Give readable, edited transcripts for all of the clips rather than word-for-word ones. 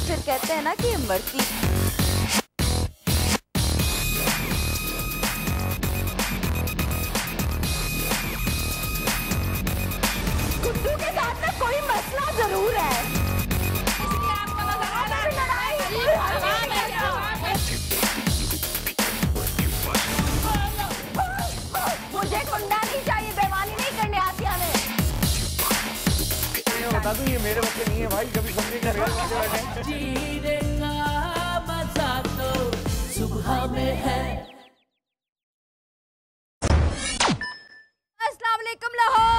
फिर कहते हैं ना कि मरती। गुड्डू के साथ में कोई मसला जरूर है। मुझे कुंडा नहीं चाहिए, बेईमानी नहीं करने आती हमें। बता दूं ये मेरे बच्चे नहीं है भाई, कभी समझे क्या मेरे बच्चे बैठे। जीने का मजा तो सुबह में है। अस्सलाम वालेकुम लाहौर।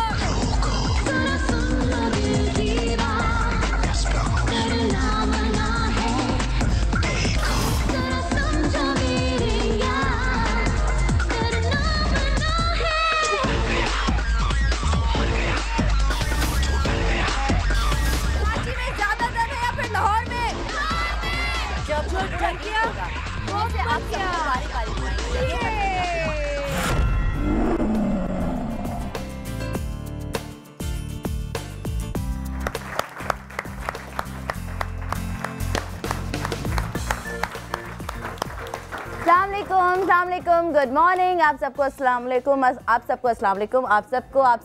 अस्सलामुअलैकुम, गुड मॉर्निंग। आप सबको अस्सलाम वालेकुम, आप सबको अस्सलाम वालेकुम, आप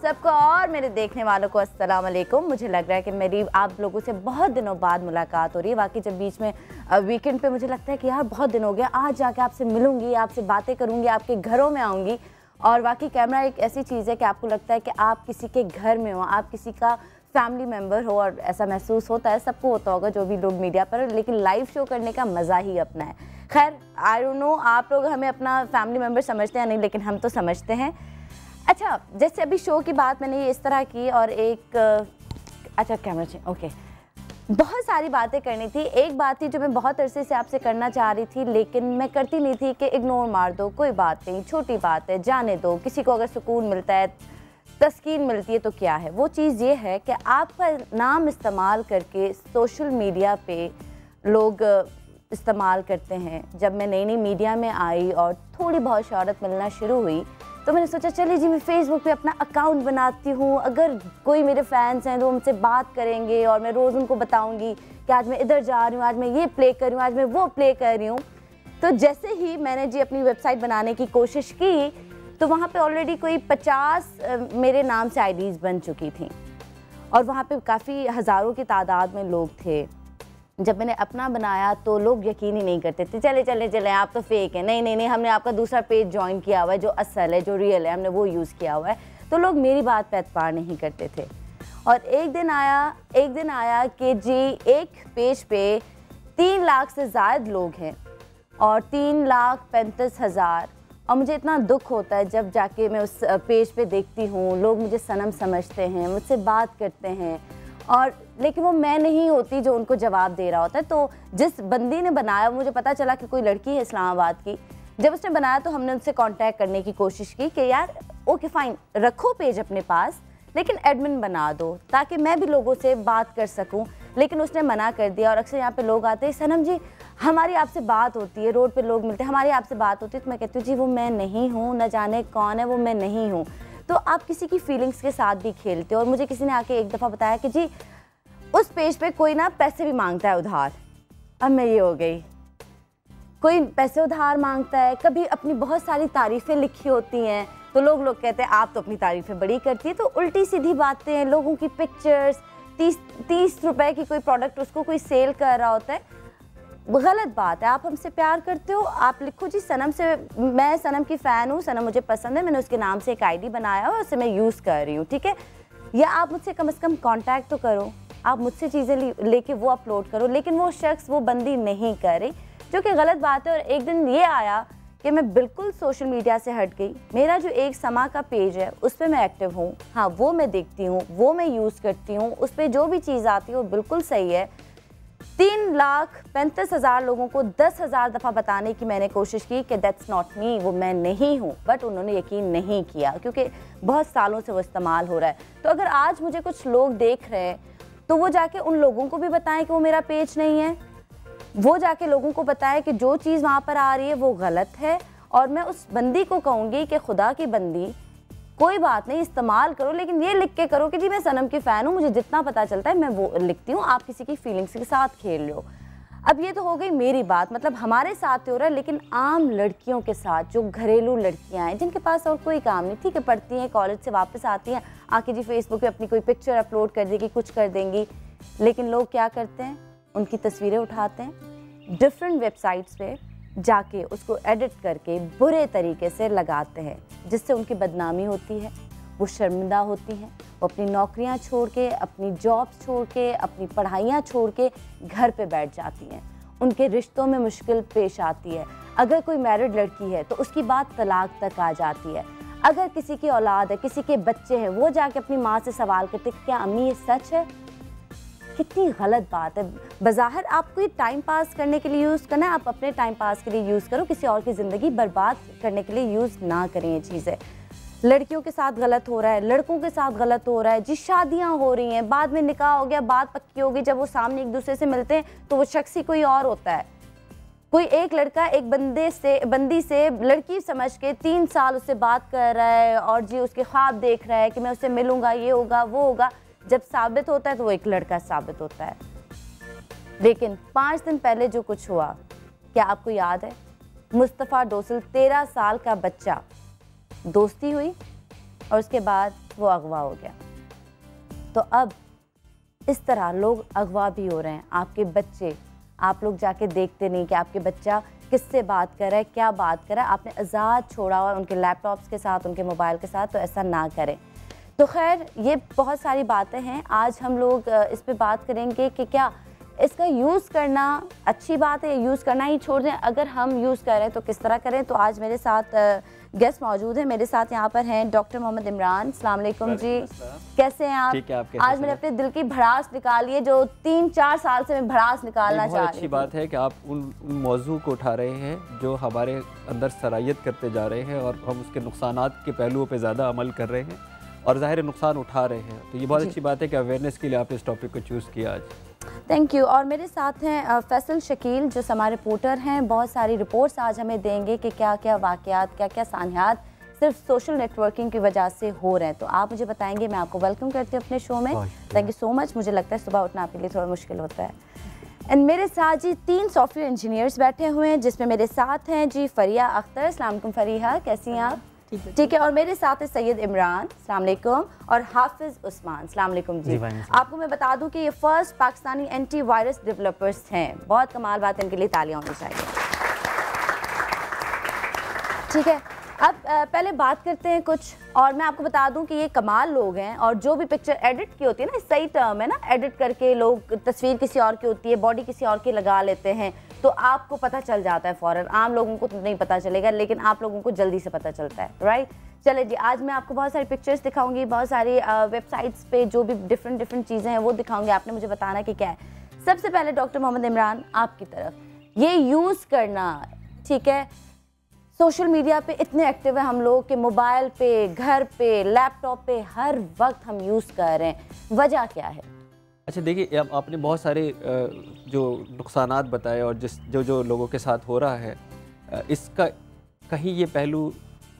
सबको और मेरे देखने वालों को अस्सलाम वालेकुम। मुझे लग रहा है कि मेरी आप लोगों से बहुत दिनों बाद मुलाकात हो रही है। वाकई जब बीच में वीकेंड पे मुझे लगता है कि यार बहुत दिन हो गया, आज जाके आपसे मिलूंगी, आपसे बातें करूंगी, आपके घरों में आऊँगी। और वाकई कैमरा एक ऐसी चीज़ है कि आपको लगता है कि आप किसी के घर में हो, आप किसी का फैमिली मेम्बर हो, और ऐसा महसूस होता है, सबको होता होगा जो भी लोग मीडिया पर, लेकिन लाइव शो करने का मज़ा ही अपना है। खैर आई डोंट नो आप लोग हमें अपना फैमिली मेम्बर समझते हैं नहीं, लेकिन हम तो समझते हैं। अच्छा, जैसे अभी शो की बात मैंने इस तरह की, और एक अच्छा कैमरा चाहिए, ओके, बहुत सारी बातें करनी थी। एक बात थी जो मैं बहुत अरसे से आपसे करना चाह रही थी, लेकिन मैं करती नहीं थी कि इग्नोर मार दो, कोई बात नहीं, छोटी बात है, जाने दो। किसी को अगर सुकून मिलता है, तस्कीन मिलती है तो क्या है। वो चीज़ ये है कि आपका नाम इस्तेमाल करके सोशल मीडिया पे लोग इस्तेमाल करते हैं। जब मैं नई नई मीडिया में आई और थोड़ी बहुत शोहरत मिलना शुरू हुई, तो मैंने सोचा चलिए जी मैं फ़ेसबुक पे अपना अकाउंट बनाती हूँ, अगर कोई मेरे फैंस हैं तो उनसे बात करेंगे और मैं रोज़ उनको बताऊँगी कि आज मैं इधर जा रही हूँ, आज मैं ये प्ले कर रही हूँ, आज मैं वो प्ले कर रही हूँ। तो जैसे ही मैंने जी अपनी वेबसाइट बनाने की कोशिश की, तो वहाँ पे ऑलरेडी कोई 50 मेरे नाम से आईडीज़ बन चुकी थी, और वहाँ पे काफ़ी हज़ारों की तादाद में लोग थे। जब मैंने अपना बनाया तो लोग यकीन ही नहीं करते थे, चले चले चले आप तो फेक है, नहीं नहीं नहीं, हमने आपका दूसरा पेज ज्वाइन किया हुआ है जो असल है, जो रियल है, हमने वो यूज़ किया हुआ है। तो लोग मेरी बात पे एतबार नहीं करते थे। और एक दिन आया कि जी एक पेज पे 3 लाख से ज़्यादा लोग हैं और 3,35,000, और मुझे इतना दुख होता है जब जाके मैं उस पेज पे देखती हूँ लोग मुझे सनम समझते हैं, मुझसे बात करते हैं, और लेकिन वो मैं नहीं होती जो उनको जवाब दे रहा होता है। तो जिस बंदी ने बनाया, मुझे पता चला कि कोई लड़की है इस्लामाबाद की, जब उसने बनाया तो हमने उनसे कांटेक्ट करने की कोशिश की कि यार ओके फ़ाइन, रखो पेज अपने पास, लेकिन एडमिन बना दो ताकि मैं भी लोगों से बात कर सकूं। लेकिन उसने मना कर दिया। और अक्सर यहाँ पे लोग आते हैं, सनम जी हमारी आपसे बात होती है, रोड पे लोग मिलते हैं, हमारी आपसे बात होती है, तो मैं कहती हूँ जी वो मैं नहीं हूँ, न जाने कौन है वो, मैं नहीं हूँ। तो आप किसी की फीलिंग्स के साथ भी खेलते हो। और मुझे किसी ने आके एक दफ़ा बताया कि जी उस पेज पे कोई ना पैसे भी मांगता है उधार। अब मैं ये हो गई, कोई पैसे उधार मांगता है, कभी अपनी बहुत सारी तारीफ़ें लिखी होती हैं, तो लोग कहते हैं आप तो अपनी तारीफ़ें बड़ी करती है। तो उल्टी सीधी बातें हैं, लोगों की पिक्चर्स, 30 रुपए की कोई प्रोडक्ट उसको कोई सेल कर रहा होता है, गलत बात है। आप हमसे प्यार करते हो, आप लिखो जी सनम से, मैं सनम की फ़ैन हूँ, सनम मुझे पसंद है, मैंने उसके नाम से एक आईडी बनाया और उसे मैं यूज़ कर रही हूँ, ठीक है। या आप मुझसे कम से कम कांटेक्ट तो करो, आप मुझसे चीज़ें लेके वो अपलोड करो। लेकिन वो शख्स, वो बंदी नहीं कर रही, जो कि गलत बात है। और एक दिन ये आया कि मैं बिल्कुल सोशल मीडिया से हट गई। मेरा जो एक समा का पेज है उस पर मैं एक्टिव हूँ, हाँ वो मैं देखती हूँ, वो मैं यूज़ करती हूँ, उस पर जो भी चीज़ आती है वो बिल्कुल सही है। 3,35,000 लोगों को 10,000 दफ़ा बताने की मैंने कोशिश की कि दैट्स नॉट मी, वो मैं नहीं हूँ, बट उन्होंने यकीन नहीं किया क्योंकि बहुत सालों से वो इस्तेमाल हो रहा है। तो अगर आज मुझे कुछ लोग देख रहे हैं तो वो जाके उन लोगों को भी बताएं कि वो मेरा पेज नहीं है, वो जाके लोगों को बताएं कि जो चीज़ वहाँ पर आ रही है वो गलत है। और मैं उस बंदी को कहूँगी कि खुदा की बंदी, कोई बात नहीं, इस्तेमाल करो, लेकिन ये लिख के करो कि जी मैं सनम की फ़ैन हूँ, मुझे जितना पता चलता है मैं वो लिखती हूँ, आप किसी की फीलिंग्स के साथ खेल लो। अब ये तो हो गई मेरी बात, मतलब हमारे साथ हो रहा है, लेकिन आम लड़कियों के साथ, जो घरेलू लड़कियां हैं जिनके पास और कोई काम नहीं, ठीक है, पढ़ती हैं, कॉलेज से वापस आती हैं, आके जी फेसबुक पे अपनी कोई पिक्चर अपलोड कर देगी, कुछ कर देंगी, लेकिन लोग क्या करते हैं, उनकी तस्वीरें उठाते हैं, डिफरेंट वेबसाइट्स पे जाके उसको एडिट करके बुरे तरीके से लगाते हैं, जिससे उनकी बदनामी होती है, वो शर्मिंदा होती हैं, वो अपनी नौकरियां छोड़ के, अपनी जॉब्स छोड़ के, अपनी पढ़ाइयां छोड़ के घर पे बैठ जाती हैं, उनके रिश्तों में मुश्किल पेश आती है। अगर कोई मैरिड लड़की है तो उसकी बात तलाक तक आ जाती है। अगर किसी की औलाद है, किसी के बच्चे हैं, वो जाके अपनी माँ से सवाल करते क्या अम्मी ये सच है? कितनी गलत बात है। बज़ाहिर आपको ये टाइम पास करने के लिए यूज़ करना है, आप अपने टाइम पास के लिए यूज़ करो, किसी और की ज़िंदगी बर्बाद करने के लिए यूज़ ना करें ये चीज़ें। लड़कियों के साथ गलत हो रहा है, लड़कों के साथ गलत हो रहा है जी, शादियां हो रही हैं, बाद में निकाह हो गया, बात पक्की हो गई, जब वो सामने एक दूसरे से मिलते हैं तो वो शख्स ही कोई और होता है। कोई एक लड़का एक बंदी से लड़की समझ के 3 साल उससे बात कर रहा है और जी उसके ख्वाब देख रहा है कि मैं उससे मिलूंगा, ये होगा वो होगा, जब साबित होता है तो वो एक लड़का साबित होता है। लेकिन 5 दिन पहले जो कुछ हुआ, क्या आपको याद है? मुस्तफ़ा डोसल 13 साल का बच्चा, दोस्ती हुई और उसके बाद वो अगवा हो गया। तो अब इस तरह लोग अगवा भी हो रहे हैं। आपके बच्चे, आप लोग जाके देखते नहीं कि आपके बच्चा किससे बात कर रहा है, क्या बात कर रहा है, आपने आज़ाद छोड़ा हुआ उनके लैपटॉप्स के साथ, उनके मोबाइल के साथ, तो ऐसा ना करें। तो खैर ये बहुत सारी बातें हैं, आज हम लोग इस पे बात करेंगे कि क्या इसका यूज़ करना अच्छी बात है, यूज़ करना ही छोड़ दें, अगर हम यूज़ करें तो किस तरह करें। तो आज मेरे साथ गेस्ट मौजूद है, मेरे साथ यहाँ पर हैं डॉक्टर मोहम्मद इमरान। अस्सलाम वालेकुम जी, कैसे हैं आप? ठीक है, आप कैसे? आज मैंने अपने दिल की भड़ास निकाली है, जो 3-4 साल से मैं भड़ास निकालना चाह रही थी। अच्छी बात है कि आप उन मौजू को उठा रहे हैं जो हमारे अंदर सरायत करते जा रहे हैं और हम उसके नुकसानात के पहलुओं पे ज़्यादा अमल कर रहे हैं और ज़ाहिर नुकसान उठा रहे हैं। तो ये बहुत अच्छी बात है कि अवेयरनेस के लिए आप इस टॉपिक को चूज़ किया आज। Thank you. और मेरे साथ हैं फैसल शकील, जो हमारे रिपोर्टर हैं, बहुत सारी रिपोर्ट्स आज हमें देंगे कि क्या क्या वाक़यात, क्या क्या सानियात सिर्फ सोशल नेटवर्किंग की वजह से हो रहे हैं। तो आप मुझे बताएंगे, मैं आपको वेलकम करती हूँ अपने शो में। Thank you so much. मुझे लगता है सुबह उठना आपके लिए थोड़ा मुश्किल होता है। एंड मेरे साथ जी 3 सॉफ्टवेयर इंजीनियर्स बैठे हुए हैं, जिसमें मेरे साथ हैं जी फरिया अख्तर। अस्सलाम वालेकुम फरिया, कैसी हैं आप? ठीक है। और मेरे साथ है सैयद इमरान, अस्सलाम वालेकुम, और हाफिज उस्मान, अस्सलाम वालेकुम जी। आपको मैं बता दूं कि ये first Pakistani anti virus developers हैं। बहुत कमाल बात है, इनके लिए तालियां होनी चाहिए। ठीक है, अब पहले बात करते हैं कुछ, और मैं आपको बता दूं कि ये कमाल लोग हैं, और जो भी पिक्चर एडिट की होती है ना, सही टर्म है ना, एडिट करके लोग तस्वीर किसी और की होती है, बॉडी किसी और की लगा लेते हैं, तो आपको पता चल जाता है फ़ौरन। आम लोगों को तो नहीं पता चलेगा, लेकिन आप लोगों को जल्दी से पता चलता है, राइट? चले जी, आज मैं आपको बहुत सारी पिक्चर्स दिखाऊंगी, बहुत सारी वेबसाइट्स पे जो भी डिफरेंट चीज़ें हैं वो दिखाऊंगी, आपने मुझे बताना कि क्या है। सबसे पहले डॉक्टर मोहम्मद इमरान, आपकी तरफ, ये यूज़ करना, ठीक है, सोशल मीडिया पे इतने एक्टिव है हम लोग कि मोबाइल पे, घर पे, लैपटॉप पे हर वक्त हम यूज़ कर रहे हैं, वजह क्या है? अच्छा देखिए, आपने बहुत सारे जो नुकसानात बताए और जो लोगों के साथ हो रहा है, इसका कहीं ये पहलू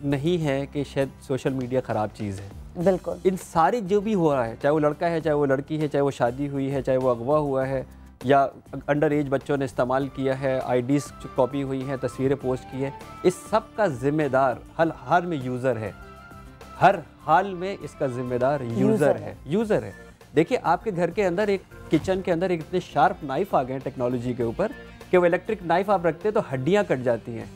नहीं है कि शायद सोशल मीडिया ख़राब चीज़ है। बिल्कुल। इन सारी जो भी हो रहा है, चाहे वो लड़का है, चाहे वो लड़की है, चाहे वो शादी हुई है, चाहे वो अगवा हुआ है, या अंडर एज बच्चों ने इस्तेमाल किया है, आईडीज़ कॉपी हुई हैं, तस्वीरें पोस्ट की है, इस सब का ज़िम्मेदार हर हाल में यूज़र है। हर हाल में इसका ज़िम्मेदार यूज़र है। देखिए, आपके घर के अंदर, एक किचन के अंदर एक इतने शार्प नाइफ आ गए हैं टेक्नोलॉजी के ऊपर कि वो इलेक्ट्रिक नाइफ आप रखते तो हड्डियाँ कट जाती हैं,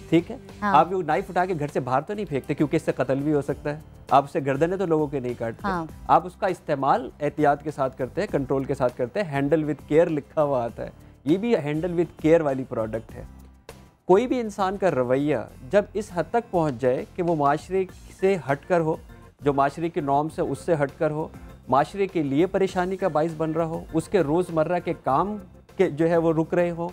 ठीक है? हाँ। आप वो नाइफ उठा के घर से बाहर तो नहीं फेंकते, क्योंकि इससे कत्ल भी हो सकता है। आप उससे गर्दनें तो लोगों के नहीं काटते। हाँ। आप उसका इस्तेमाल एहतियात के साथ करते हैं, कंट्रोल के साथ करते हैं। हैंडल विद केयर लिखा हुआ आता है, ये भी हैंडल विद केयर वाली प्रोडक्ट है। कोई भी इंसान का रवैया जब इस हद तक पहुँच जाए कि वो माशरे से हट कर हो, जो माशरे की नॉर्म से उससे हट कर हो, माशरे के लिए परेशानी का बाइस बन रहा हो, उसके रोज़मर्रा के काम के जो है वो रुक रहे हो,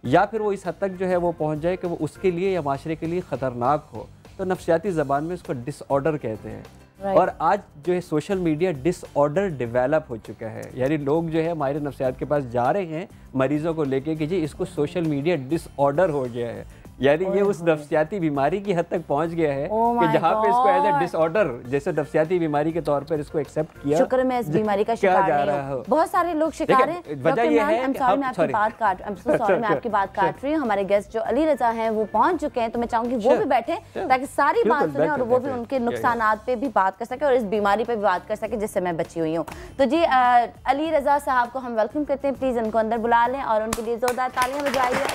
या फिर वो इस हद तक जो है वो पहुंच जाए कि वो उसके लिए या माशरे के लिए ख़तरनाक हो, तो नफ्सियाती ज़बान में उसको डिसऑर्डर कहते हैं। और आज जो है सोशल मीडिया डिसऑर्डर डेवलप हो चुका है, यानी लोग जो है माहिर नफ्सियात के पास जा रहे हैं मरीज़ों को लेके कि जी इसको सोशल मीडिया डिसऑर्डर हो गया है, यानी ये उस नफ्सियाती बीमारी की हद तक पहुंच गया है Oh कि my जहाँ पे इसको एज ए God! डिसऑर्डर जैसे नफ्सियाती बीमारी के तौर पर इसको एक्सेप्ट किया। शुक्र मैं इस बीमारी का क्या शिकार जा नहीं रहा हूँ। हो। बहुत सारे लोग शिकार हैं। वजह ये है कि मैं आपकी बात काट रही हूँ। हमारे गेस्ट जो अली रजा हैं वो पहुंच चुके हैं, तो मैं चाहूंगी वो भी बैठे ताकि सारी बात सुने और वो भी उनके नुकसानात पे भी बात कर सके और इस बीमारी पे भी बात कर सके जिससे मैं बची हुई हूँ। तो जी अली रजा साहब को हम वेलकम करते हैं, प्लीज उनको अंदर बुला लें और उनके लिए जोरदार तालियां बजाइए।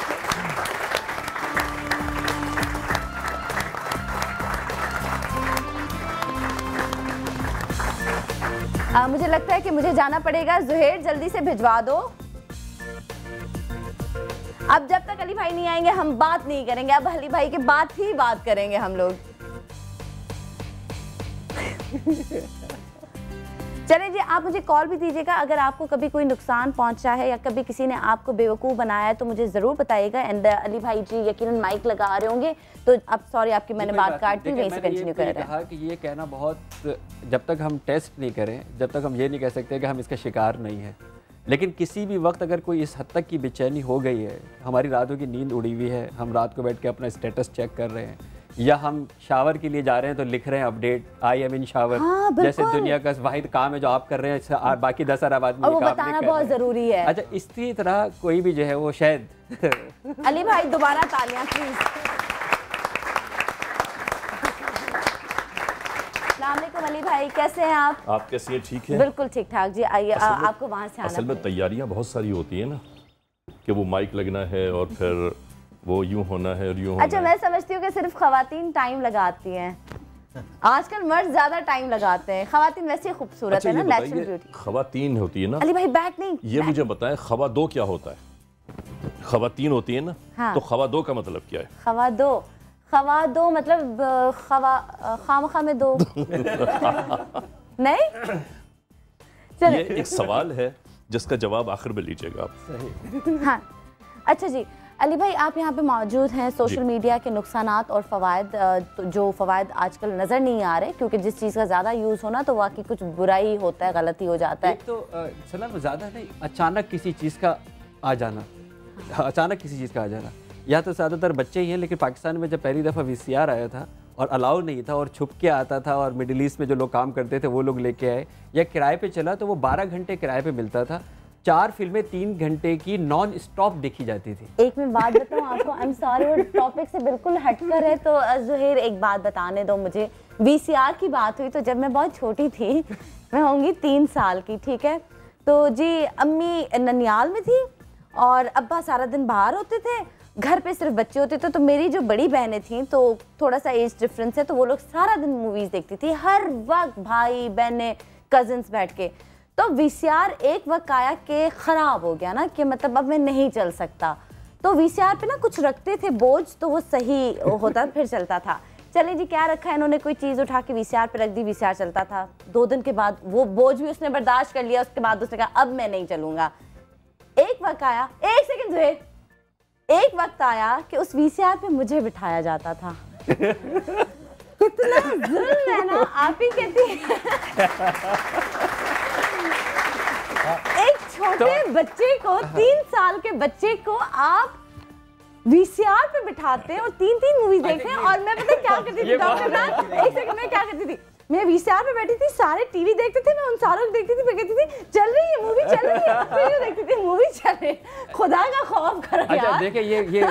मुझे लगता है कि मुझे जाना पड़ेगा, ज़ुहैर जल्दी से भिजवा दो। अब जब तक अली भाई नहीं आएंगे हम बात नहीं करेंगे, अब अली भाई के बाद ही बात करेंगे हम लोग। चलिए जी, आप मुझे कॉल भी दीजिएगा अगर आपको कभी कोई नुकसान पहुंचा है या कभी किसी ने आपको बेवकूफ़ बनाया है तो मुझे ज़रूर बताइएगा। एंड अली भाई जी यकीनन माइक लगा रहे होंगे, तो अब सॉरी आपकी मैंने बात काट दी, वहीं से कंटिन्यू कर रहे हैं। कि ये कहना बहुत, जब तक हम टेस्ट नहीं करें, जब तक हम ये नहीं कह सकते कि हम इसका शिकार नहीं है, लेकिन किसी भी वक्त अगर कोई इस हद तक की बेचैनी हो गई है, हमारी रातों की नींद उड़ी हुई है, हम रात को बैठ के अपना स्टेटस चेक कर रहे हैं या हम शावर के लिए जा रहे हैं तो लिख रहे हैं update I am in shower, जैसे दुनिया का वाहिद काम है जो आप कर रहे हैं, बाकी 10 अरब आदमी वो बताना बहुत जरूरी है। अच्छा, इसी तरह कोई भी जो है वो शायद अली भाई दोबारा तालियां प्लीज। अस्सलामुअलैकुम अली भाई, कैसे हैं आप? आप कैसे हैं? ठीक है, बिल्कुल ठीक ठाक जी। आइए, आपको वहाँ से आना। असल में तैयारियां बहुत सारी होती है ना, कि वो माइक लगना है और फिर वो यूं होना है और यूं होना। अच्छा, मैं समझती हूँ कि सिर्फ खवातीन टाइम लगाती हैं, आजकल मर्द ज्यादा टाइम लगाते हैं। खवातीन वैसे ही खूबसूरत अच्छा, है ना, नेचुरल ब्यूटी। खवातीन होती है ना अली भाई, बैक नहीं, ये मुझे बताएं, खवा दो क्या होता है? खवातीन होती है ना, हाँ। तो खवा दो का मतलब क्या है? खवा दो मतलब खामखा में दो नहीं। ये एक सवाल है जिसका जवाब आखिर में लीजिएगा आप। हाँ, अच्छा जी अली भाई, आप यहाँ पे मौजूद हैं। सोशल मीडिया के नुकसानात और फ़वाइद, जो फ़वाइद आजकल नज़र नहीं आ रहे, क्योंकि जिस चीज़ का ज़्यादा यूज़ होना तो वाकई कुछ बुराई होता है, गलती हो जाता है। तो सलाम, ज़्यादा नहीं, अचानक किसी चीज़ का आ जाना, अचानक किसी चीज़ का आ जाना। या तो ज़्यादातर बच्चे ही हैं, लेकिन पाकिस्तान में जब पहली दफ़ा VCR आया था और अलाउ नहीं था और छुप के आता था और मिडिल ईस्ट में जो लोग काम करते थे वो लोग लेके आए, या किराए पे चला तो वो 12 घंटे किराए पे मिलता था, 4 फिल्में 3 घंटे की नॉन स्टॉप देखी जाती थी। एक मैं बात बताऊँ आपको, आई एम सॉरी वो टॉपिक से बिल्कुल हटकर है, तो ज़ुहैर एक बात बताने दो मुझे। VCR की बात हुई तो जब मैं बहुत छोटी थी, मैं होंगी 3 साल की, ठीक है, तो जी अम्मी ननियाल में थी और अब्बा सारा दिन बाहर होते थे, घर पे सिर्फ बच्चे होते थे। तो मेरी जो बड़ी बहनें थीं, तो थोड़ा सा एज डिफरेंस है, तो वो लोग सारा दिन मूवीज़ देखती थी, हर वक्त भाई बहनें कज़न्स बैठ के। तो VCR एक वक्त आया कि ख़राब हो गया ना, कि मतलब अब मैं नहीं चल सकता, तो VCR पे ना कुछ रखते थे बोझ, तो वो सही होता फिर चलता था। चले जी, क्या रखा है इन्होंने, कोई चीज़ उठा के VCR पे रख दी, VCR चलता था। 2 दिन के बाद वो बोझ भी उसने बर्दाश्त कर लिया, उसके बाद उसने कहा अब मैं नहीं चलूँगा। एक वक्त आया, एक सेकंड ज़ुहैर, एक वक्त आया कि उस VCR पे मुझे बिठाया जाता था। कितना जुल्म है ना, आप ही कहती हैं। एक छोटे बच्चे को, 3 साल के बच्चे को आप VCR पे बिठाते हैं और 3-3 मूवी देखते हैं। और मैं पता क्या करती थी डॉक्टर इमरान, एक सेकंड में क्या करती थी, मैं VCR पे बैठी थी, सारे टीवी देखते थे, मैं उन सारों को देखती थी, फिर कहती थी चल रही है मूवी, चल रही है, फिर देखती थी मूवी चल रही है। खुदा का खौफ करो यार। अच्छा देखिए,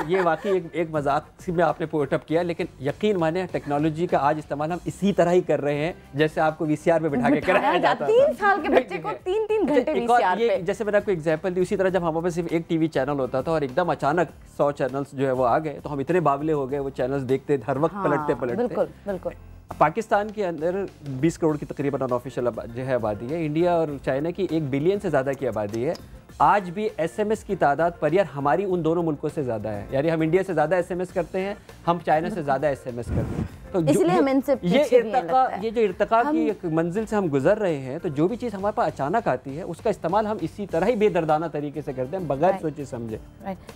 ये वाकई एक मजाक में आपने पुट अप किया, लेकिन यकीन माने टेक्नोलॉजी का आज इस्तेमाल हम इसी तरह ही कर रहे हैं जैसे आपको VCR पे बिठा के कराया जाता था। 3 साल के बच्चे को 3-3 घंटे VCR पे। जैसे मैंने आपको एग्जांपल दी, उसी तरह जब हमारे पास सिर्फ एक टीवी चैनल होता था और एकदम अचानक 100 चैनल्स जो है वो आ गए, तो हम इतने बावले हो गए, वो चैनल्स देखते हर वक्त पलटते। बिल्कुल बिल्कुल। पाकिस्तान के अंदर 20 करोड़ की तकरीबन अनऑफिशियल जो है आबादी है। इंडिया और चाइना की 1 बिलियन से ज़्यादा की आबादी है। आज भी SMS की तादाद पर यार हमारी उन दोनों मुल्कों से ज़्यादा है, यानी हम इंडिया से ज़्यादा SMS करते हैं, हम चाइना से ज़्यादा SMS करते हैं। तो इसलिए हम इनसे पीछे भी हैं लगता है। ये जो इर्तिका की एक मंजिल से हम गुजर रहे हैं, तो जो भी चीज़ हमारे पास अचानक आती है उसका इस्तेमाल हम इसी तरह ही बेदर्दाना तरीके से करते हैं, बगैर सोचे समझे।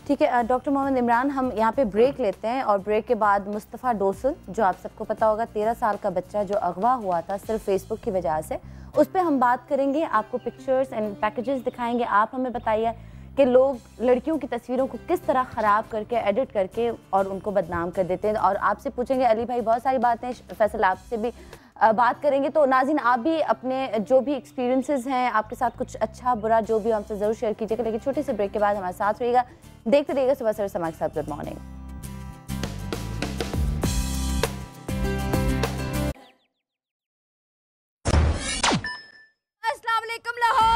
ठीक है डॉक्टर मोहम्मद इमरान, हम यहाँ पे ब्रेक लेते हैं और ब्रेक के बाद मुस्तफ़ा डोसल, जो आप सबको पता होगा 13 साल का बच्चा जो अगवा हुआ था सिर्फ फेसबुक की वजह से, उस पर हम बात करेंगे, आपको पिक्चर्स एंड पैकेजेस दिखाएंगे। आप हमें बताइए कि लोग लड़कियों की तस्वीरों को किस तरह ख़राब करके एडिट करके और उनको बदनाम कर देते हैं। और आपसे पूछेंगे अली भाई बहुत सारी बातें, फैसल आपसे भी बात करेंगे। तो नाज़रीन आप भी अपने जो भी एक्सपीरियंसेस हैं, आपके साथ कुछ अच्छा बुरा जो भी हमसे ज़रूर शेयर कीजिएगा। लेकिन छोटे से ब्रेक के बाद हमारे साथ रहिएगा, देखते रहिएगा सुबह सर समाज के साथ। Good morning. अस्सलाम वालेकुम लाहौर।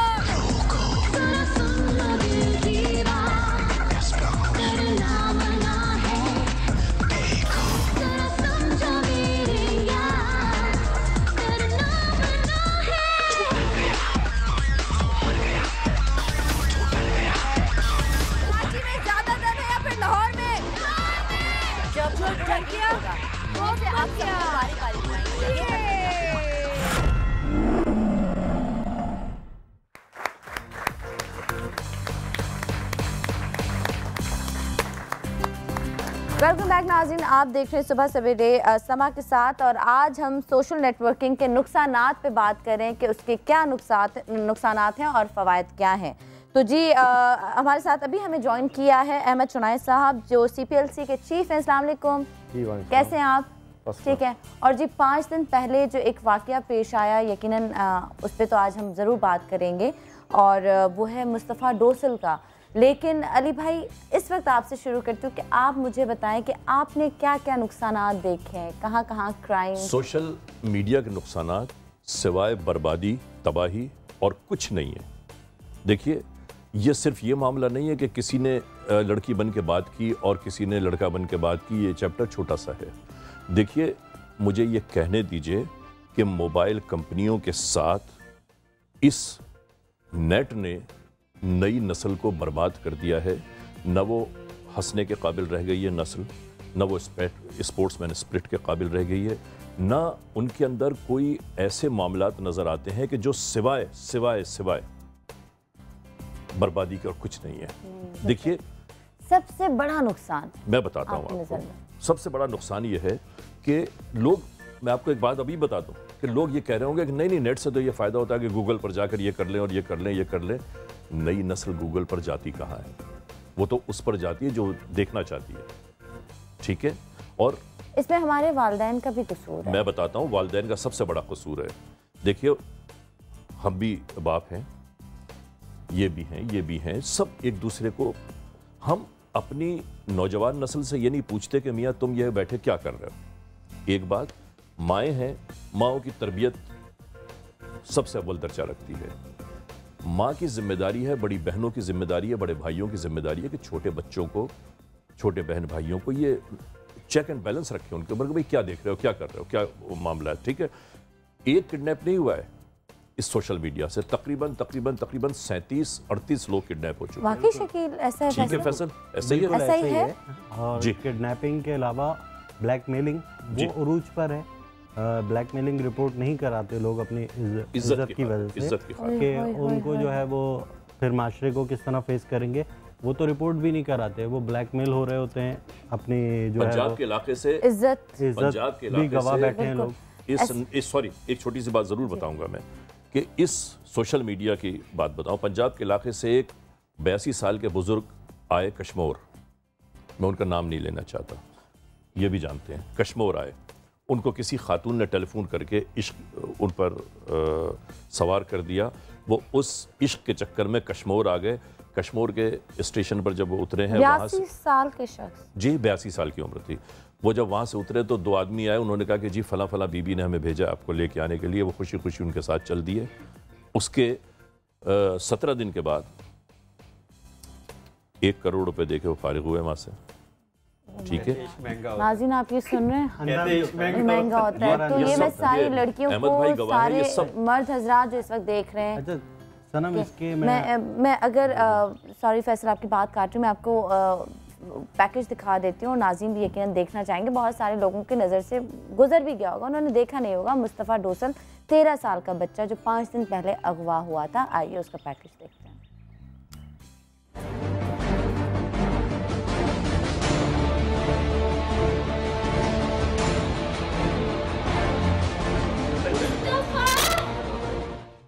वेलकम बैक नाज़रीन, आप देख रहे हैं सुबह सवेरे समा के साथ। और आज हम सोशल नेटवर्किंग के नुकसानात पे बात कर रहे हैं कि उसके क्या नुकसानात हैं और फ़वाइद क्या हैं। तो जी हमारे साथ अभी हमें ज्वाइन किया है अहमद चुनाई साहब जो CPLC के चीफ हैं। अस्सलाम वालेकुम, कैसे हैं आप? ठीक है। और जी 5 दिन पहले जो एक वाक़या पेश आया, यकीनन उस पर तो आज हम ज़रूर बात करेंगे, और वो है मुस्तफ़ा डोसल का। लेकिन अली भाई इस वक्त आपसे शुरू करती हूँ कि आप मुझे बताएं कि आपने क्या क्या नुकसानात देखे हैं, कहाँ कहाँ क्राइम। सोशल मीडिया के नुकसानात सिवाय बर्बादी, तबाही और कुछ नहीं है। देखिए, ये सिर्फ ये मामला नहीं है कि किसी ने लड़की बन के बात की और किसी ने लड़का बन के बात की। ये चैप्टर छोटा सा है। देखिए, मुझे ये कहने दीजिए कि मोबाइल कंपनियों के साथ इस नेट ने नई नस्ल को बर्बाद कर दिया है। न वो हंसने के काबिल रह गई है नस्ल, न वो स्पोर्ट्समैन स्पिरिट के काबिल रह गई है, न उनके अंदर कोई ऐसे मामलात नज़र आते हैं कि जो सिवाय सिवाय सिवाय बर्बादी के और कुछ नहीं है। देखिए, सबसे बड़ा नुकसान मैं बताता हूँ आपको। सबसे बड़ा नुकसान ये है कि लोग, मैं आपको एक बात अभी बता दूं कि लोग ये कह रहे होंगे कि नहीं नेट से तो ये फ़ायदा होता है कि गूगल पर जाकर ये कर लें और ये कर लें, ये कर लें। नई नस्ल गूगल पर जाती कहाँ है? वो तो उस पर जाती है जो देखना चाहती है। ठीक है, और इसमें हमारे वालिदैन का भी कसूर है। मैं बताता हूँ, वालिदैन का सबसे बड़ा कसूर है। देखिए, हम भी बाप हैं, ये भी हैं, ये भी हैं, सब एक दूसरे को, हम अपनी नौजवान नस्ल से ये नहीं पूछते कि मियाँ तुम ये बैठे क्या कर रहे हो। एक बात, माएँ हैं, माँओं की तरबियत सबसे अव्वल दर्जा रखती है। माँ की जिम्मेदारी है, बड़ी बहनों की जिम्मेदारी है, बड़े भाइयों की जिम्मेदारी है कि छोटे बच्चों को, छोटे बहन भाइयों को ये चेक एंड बैलेंस रखें उनके ऊपर कि भाई क्या देख रहे हो, क्या कर रहे हो, क्या मामला है। ठीक है, एक किडनैप नहीं हुआ है इस सोशल मीडिया से, तकरीबन 37-38 लोग किडनैप हो चुके हैं। वाकई शकील ऐसा है? ठीक है फैसल, ऐसा ही है। और किडनैपिंग के अलावा ब्लैकमेलिंग वो उरूज पर है। ब्लैकमेलिंग रिपोर्ट नहीं कराते लोग अपनी इज्जत की वजह से कि उनको जो है वो फिर माशरे को किस तरह फेस करेंगे, वो तो रिपोर्ट भी नहीं कराते। वो ब्लैकमेल हो रहे होते हैं अपनी जो है पंजाब के इलाके से इज्जत पंजाब के भी गवा बैठे हैं लोग। सॉरी, एक छोटी सी बात जरूर बताऊंगा मैं कि इस सोशल मीडिया की बात बताऊं। पंजाब के इलाके से एक 82 साल के बुजुर्ग आए कश्मोर, मैं उनका नाम नहीं लेना चाहता, ये भी जानते हैं। कश्मोर आए, उनको किसी खातून ने टेलीफोन करके इश्क उन पर सवार कर दिया। वो उस इश्क के चक्कर में कश्मोर आ गए। कश्मोर के स्टेशन पर जब वो उतरे हैं, 82 साल के शख्स, जी 82 साल की उम्र थी। वो जब वहाँ से उतरे तो 2 आदमी आए, उन्होंने कहा कि जी फला फला बीबी ने हमें भेजा आपको लेके आने के लिए। वो खुशी खुशी उनके साथ चल दिए। उसके 17 दिन के बाद 1 करोड़ रुपए देके वो फारिग हुए वहाँ से। ठीक है, नाज़रीन आप ये सुन रहे हैं, महंगा होता है। तो ये मैं सारी लड़कियों को, सारे मर्द हजरात जो इस वक्त देख रहे हैं, सनम इसके मैं अगर सॉरी फैसल आपकी बात काट रही हूँ, मैं आपको पैकेज दिखा देती हूँ। नाज़रीन भी यकीनन देखना चाहेंगे, बहुत सारे लोगों की नज़र से गुजर भी गया होगा, उन्होंने देखा नहीं होगा। मुस्तफ़ा डोसल 13 साल का बच्चा जो 5 दिन पहले अगवा हुआ था। आइए उसका पैकेज देखते हैं।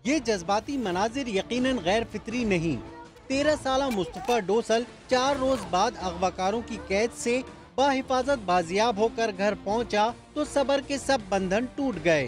ये जज्बाती मनाजिर यकीनन गैर फितरी नहीं, 13 साला मुस्तफ़ा डोसल 4 रोज बाद अगवाकारों की कैद से बाहिफाजत बाजियाब होकर घर पहुंचा तो सब्र के सब बंधन टूट गए।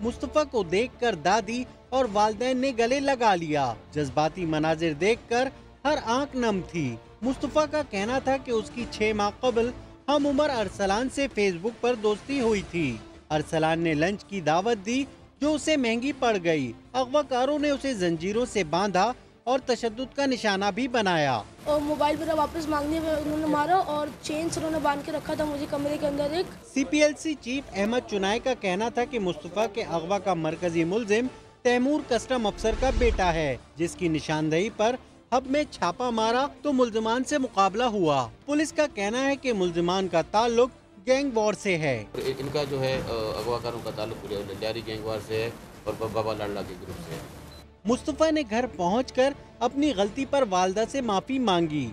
मुस्तफ़ा को देखकर दादी और वालिदैन ने गले लगा लिया। जज्बाती मनाजिर देखकर हर आंख नम थी। मुस्तफ़ा का कहना था कि उसकी 6 माह कबल हम उमर अरसलान से फेसबुक पर दोस्ती हुई थी। अरसलान ने लंच की दावत दी जो उसे महंगी पड़ गई। अगवाकारों ने उसे जंजीरों से बांधा और तशद्दुद का निशाना भी बनाया। और मोबाइल मेरा वापस मांगने में उन्होंने मारा और चेन से उन्होंने बांध के रखा था मुझे कमरे के अंदर एक। CPLC चीफ अहमद चुनाई का कहना था कि मुस्तफ़ा के अगवा का मरकजी मुलजिम तैमूर कस्टम अफसर का बेटा है, जिसकी निशानदही पर हब में छापा मारा तो मुलजमान से मुकाबला हुआ। पुलिस का कहना है कि मुलजमान का ताल्लुक गैंग वॉर से है। इनका जो है अगवाकारों का ताल्लुक पूरे लंजारी गैंग वॉर से है और बाबा लाडला के ग्रुप से है। मुस्तफ़ा ने घर पहुंचकर अपनी गलती पर वालदा से माफी मांगी।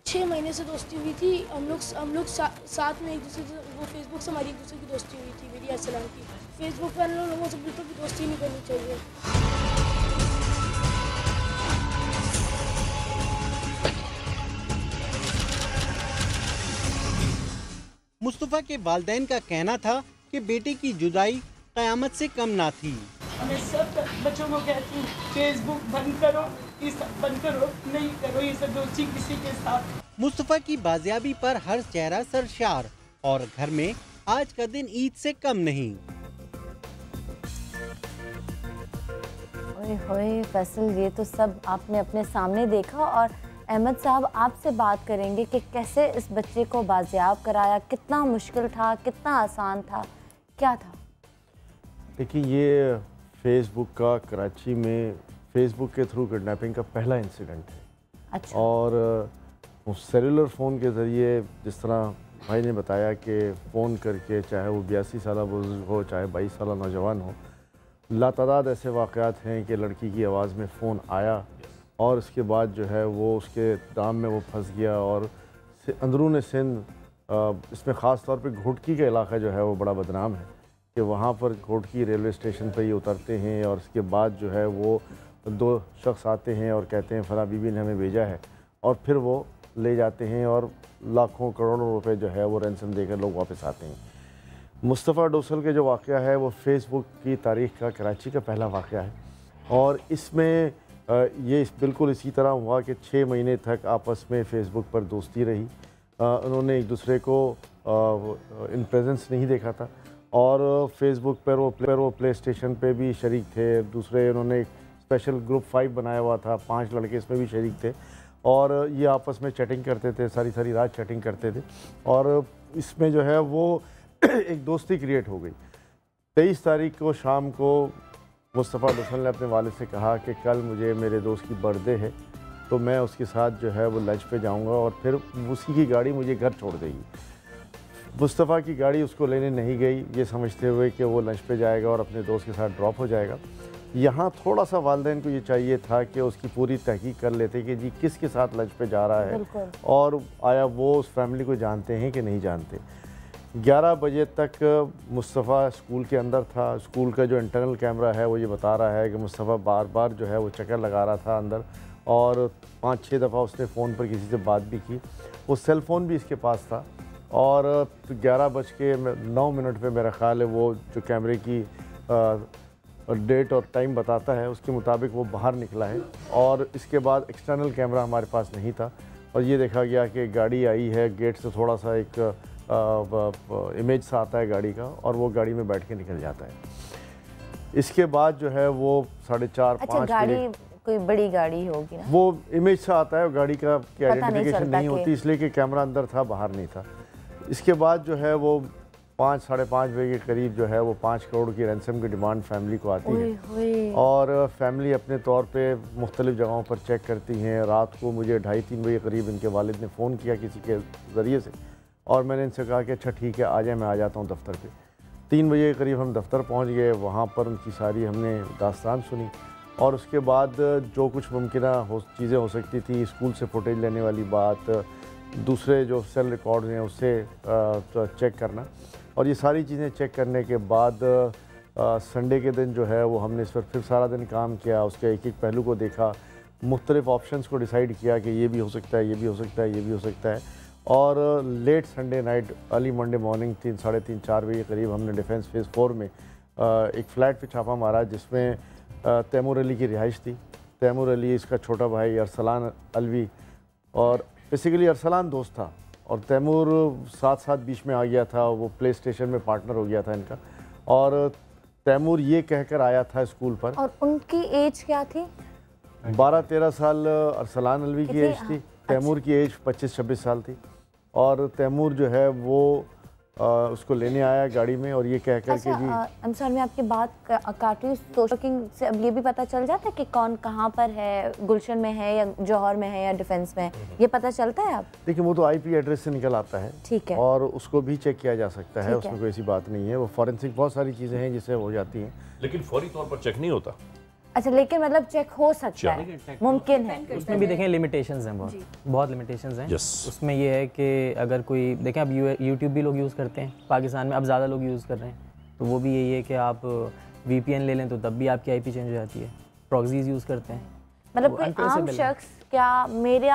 6 महीने से दोस्ती हुई थी हम लोग साथ में एक दूसरे से, वो फेसबुक से हमारी एक दूसरे की दोस्ती हुई थी मेरी अरसलान की। फेसबुक पर लोगों से बिल्कुल भी दोस्ती नहीं करनी चाहिए। मुस्तफ़ा के वालिदैन का कहना था कि बेटे की जुदाई क़यामत से कम ना थी। मैं सब बच्चों को कहती हूँ फेसबुक बंद करो, ये सब बंद करो, नहीं करो ये सब दोस्ती किसी के साथ। मुस्तफ़ा की बाजियाबी पर हर चेहरा सरशार और घर में आज का दिन ईद से कम नहीं। ओए होए फैसल, ये तो सब आपने अपने सामने देखा। और अहमद साहब, आपसे बात करेंगे कि कैसे इस बच्चे को बाजियाब कराया, कितना मुश्किल था, कितना आसान था, क्या था? देखिए, ये फेसबुक का कराची में फेसबुक के थ्रू किडनैपिंग का पहला इंसिडेंट है। अच्छा। और सेलुलर फ़ोन के ज़रिए, जिस तरह भाई ने बताया कि फ़ोन करके, चाहे वो 82 साल बुजुर्ग हो, चाहे 22 साल नौजवान हो, लातादाद ऐसे वाक़यात हैं कि लड़की की आवाज़ में फ़ोन आया और उसके बाद जो है वो उसके दाम में वो फंस गया। और अंदरून सिंध, इसमें ख़ास तौर पे घोटकी का इलाका जो है वो बड़ा बदनाम है कि वहाँ पर घोटकी रेलवे स्टेशन पर ये उतरते हैं और उसके बाद जो है वो 2 शख्स आते हैं और कहते हैं फ़लाँ बीबी ने हमें भेजा है, और फिर वो ले जाते हैं और लाखों करोड़ों रुपए जो है वो रैंसम देकर लोग वापस आते हैं। मुस्तफ़ा डोसल के जो वाक़या है वो फेसबुक की तारीख़ का कराची का पहला वाक़या है। और इसमें ये बिल्कुल इसी तरह हुआ कि 6 महीने तक आपस में फ़ेसबुक पर दोस्ती रही। उन्होंने एक दूसरे को इन प्रेजेंस नहीं देखा था और फेसबुक पर वो प्ले स्टेशन पे भी शरीक थे। दूसरे उन्होंने एक स्पेशल ग्रुप 5 बनाया हुआ था, 5 लड़के इसमें भी शरीक थे और ये आपस में चैटिंग करते थे, सारी रात चैटिंग करते थे और इसमें जो है वो एक दोस्ती क्रिएट हो गई। 23 तारीख को शाम को मुस्तफ़ा डोसल ने अपने वालिद से कहा कि कल मुझे मेरे दोस्त की बर्थडे है तो मैं उसके साथ जो है वो लंच पे जाऊंगा और फिर उसी की गाड़ी मुझे घर छोड़ देगी। मुस्तफ़ा की गाड़ी उसको लेने नहीं गई, ये समझते हुए कि वो लंच पे जाएगा और अपने दोस्त के साथ ड्रॉप हो जाएगा। यहाँ थोड़ा सा वालिदैन को ये चाहिए था कि उसकी पूरी तहकीक कर लेते कि जी किसके साथ लंच पे जा रहा है और आया वो उस फैमिली को जानते हैं कि नहीं जानते। 11 बजे तक मुस्तफ़ा स्कूल के अंदर था। स्कूल का जो इंटरनल कैमरा है वो ये बता रहा है कि मुस्तफ़ा बार बार जो है वो चक्कर लगा रहा था अंदर और 5-6 दफ़ा उसने फ़ोन पर किसी से बात भी की। वो सेल फ़ोन भी इसके पास था और 11:09 पे मेरा ख़्याल है वो जो कैमरे की डेट और टाइम बताता है उसके मुताबिक वो बाहर निकला है और इसके बाद एक्सटर्नल कैमरा हमारे पास नहीं था और ये देखा गया कि गाड़ी आई है, गेट से थोड़ा सा एक इमेज सा आता है गाड़ी का और वो गाड़ी में बैठ के निकल जाता है। इसके बाद जो है वो 4:30-5 गाड़ी कोई बड़ी गाड़ी होगी ना, वो इमेज सा आता है, गाड़ी का की आइडेंटिफिकेशन नहीं होती इसलिए कि कैमरा अंदर था, बाहर नहीं था। इसके बाद जो है वो 5-5:30 बजे के करीब जो है वो 5 करोड़ की रैंसम की डिमांड फैमिली को आती है और फैमिली अपने तौर पे मुख्तलिफ़ जगहों पर चेक करती हैं। रात को मुझे 2:30-3 बजे करीब इनके वालिद ने फ़ोन किया किसी के ज़रिए से और मैंने इनसे कहा कि अच्छा ठीक है आ जाए, मैं आ जाता हूँ दफ्तर पे। 3 बजे के करीब हम दफ्तर पहुँच गए, वहाँ पर उनकी सारी हमने दास्तान सुनी और उसके बाद जो कुछ मुमकिन चीज़ें हो सकती थी, स्कूल से फुटेज लेने वाली बात, दूसरे जो सेल रिकॉर्ड हैं उससे चेक करना और ये सारी चीज़ें चेक करने के बाद संडे के दिन जो है वो हमने इस पर फिर सारा दिन काम किया, उसके एक एक पहलू को देखा, मुख्तलिफ ऑप्शंस को डिसाइड किया कि ये भी हो सकता है, ये भी हो सकता है, ये भी हो सकता है। और late Sunday night early Monday morning 3, साढ़े 3, 4 बजे करीब हमने डिफेंस फेज़ 4 में एक फ़्लैट पे छापा मारा जिसमें तैमूर अली की रिहाइश थी। तैमूर अली, इसका छोटा भाई अरसलान अलवी, और बेसिकली अरसलान दोस्त था और तैमूर साथ साथ बीच में आ गया था, वो प्ले स्टेशन में पार्टनर हो गया था इनका। और तैमूर ये कहकर आया था स्कूल पर। और उनकी एज क्या थी? 12-13 साल अरसलान अलवी की एज थी, तैमूर की एज 25-26 साल थी। और तैमूर जो है वो उसको लेने आया गाड़ी में और ये कह कर के जी सर मैं आपकी बात काट रही हूँ, सोशल से अब ये भी पता चल जाता है कि कौन कहाँ पर है, गुलशन में है या जौहर में है या डिफेंस में, ये पता चलता है? आप देखिए वो तो आईपी एड्रेस से निकल आता है, ठीक है, और उसको भी चेक किया जा सकता है, उसमें कोई ऐसी बात नहीं है। वो फॉरेंसिक बहुत सारी चीज़ें हैं जिससे हो जाती हैं, लेकिन फौरी तौर पर चेक नहीं होता। अच्छा, लेकिन मतलब चेक हो सकता है, मुमकिन है। उसमें भी देखें लिमिटेशंस हैं, बहुत लिमिटेशंस हैं। उसमें ये है कि अगर कोई देखें, अब यूट्यूब भी लोग यूज़ करते हैं पाकिस्तान में, अब ज़्यादा लोग यूज़ कर रहे हैं, तो वो भी यही है कि आप VPN ले लें तो तब भी आपकी IP चेंज हो जाती है। प्रॉक्सीज यूज़ करते हैं, मतलब कोई आम शख्स क्या मेरे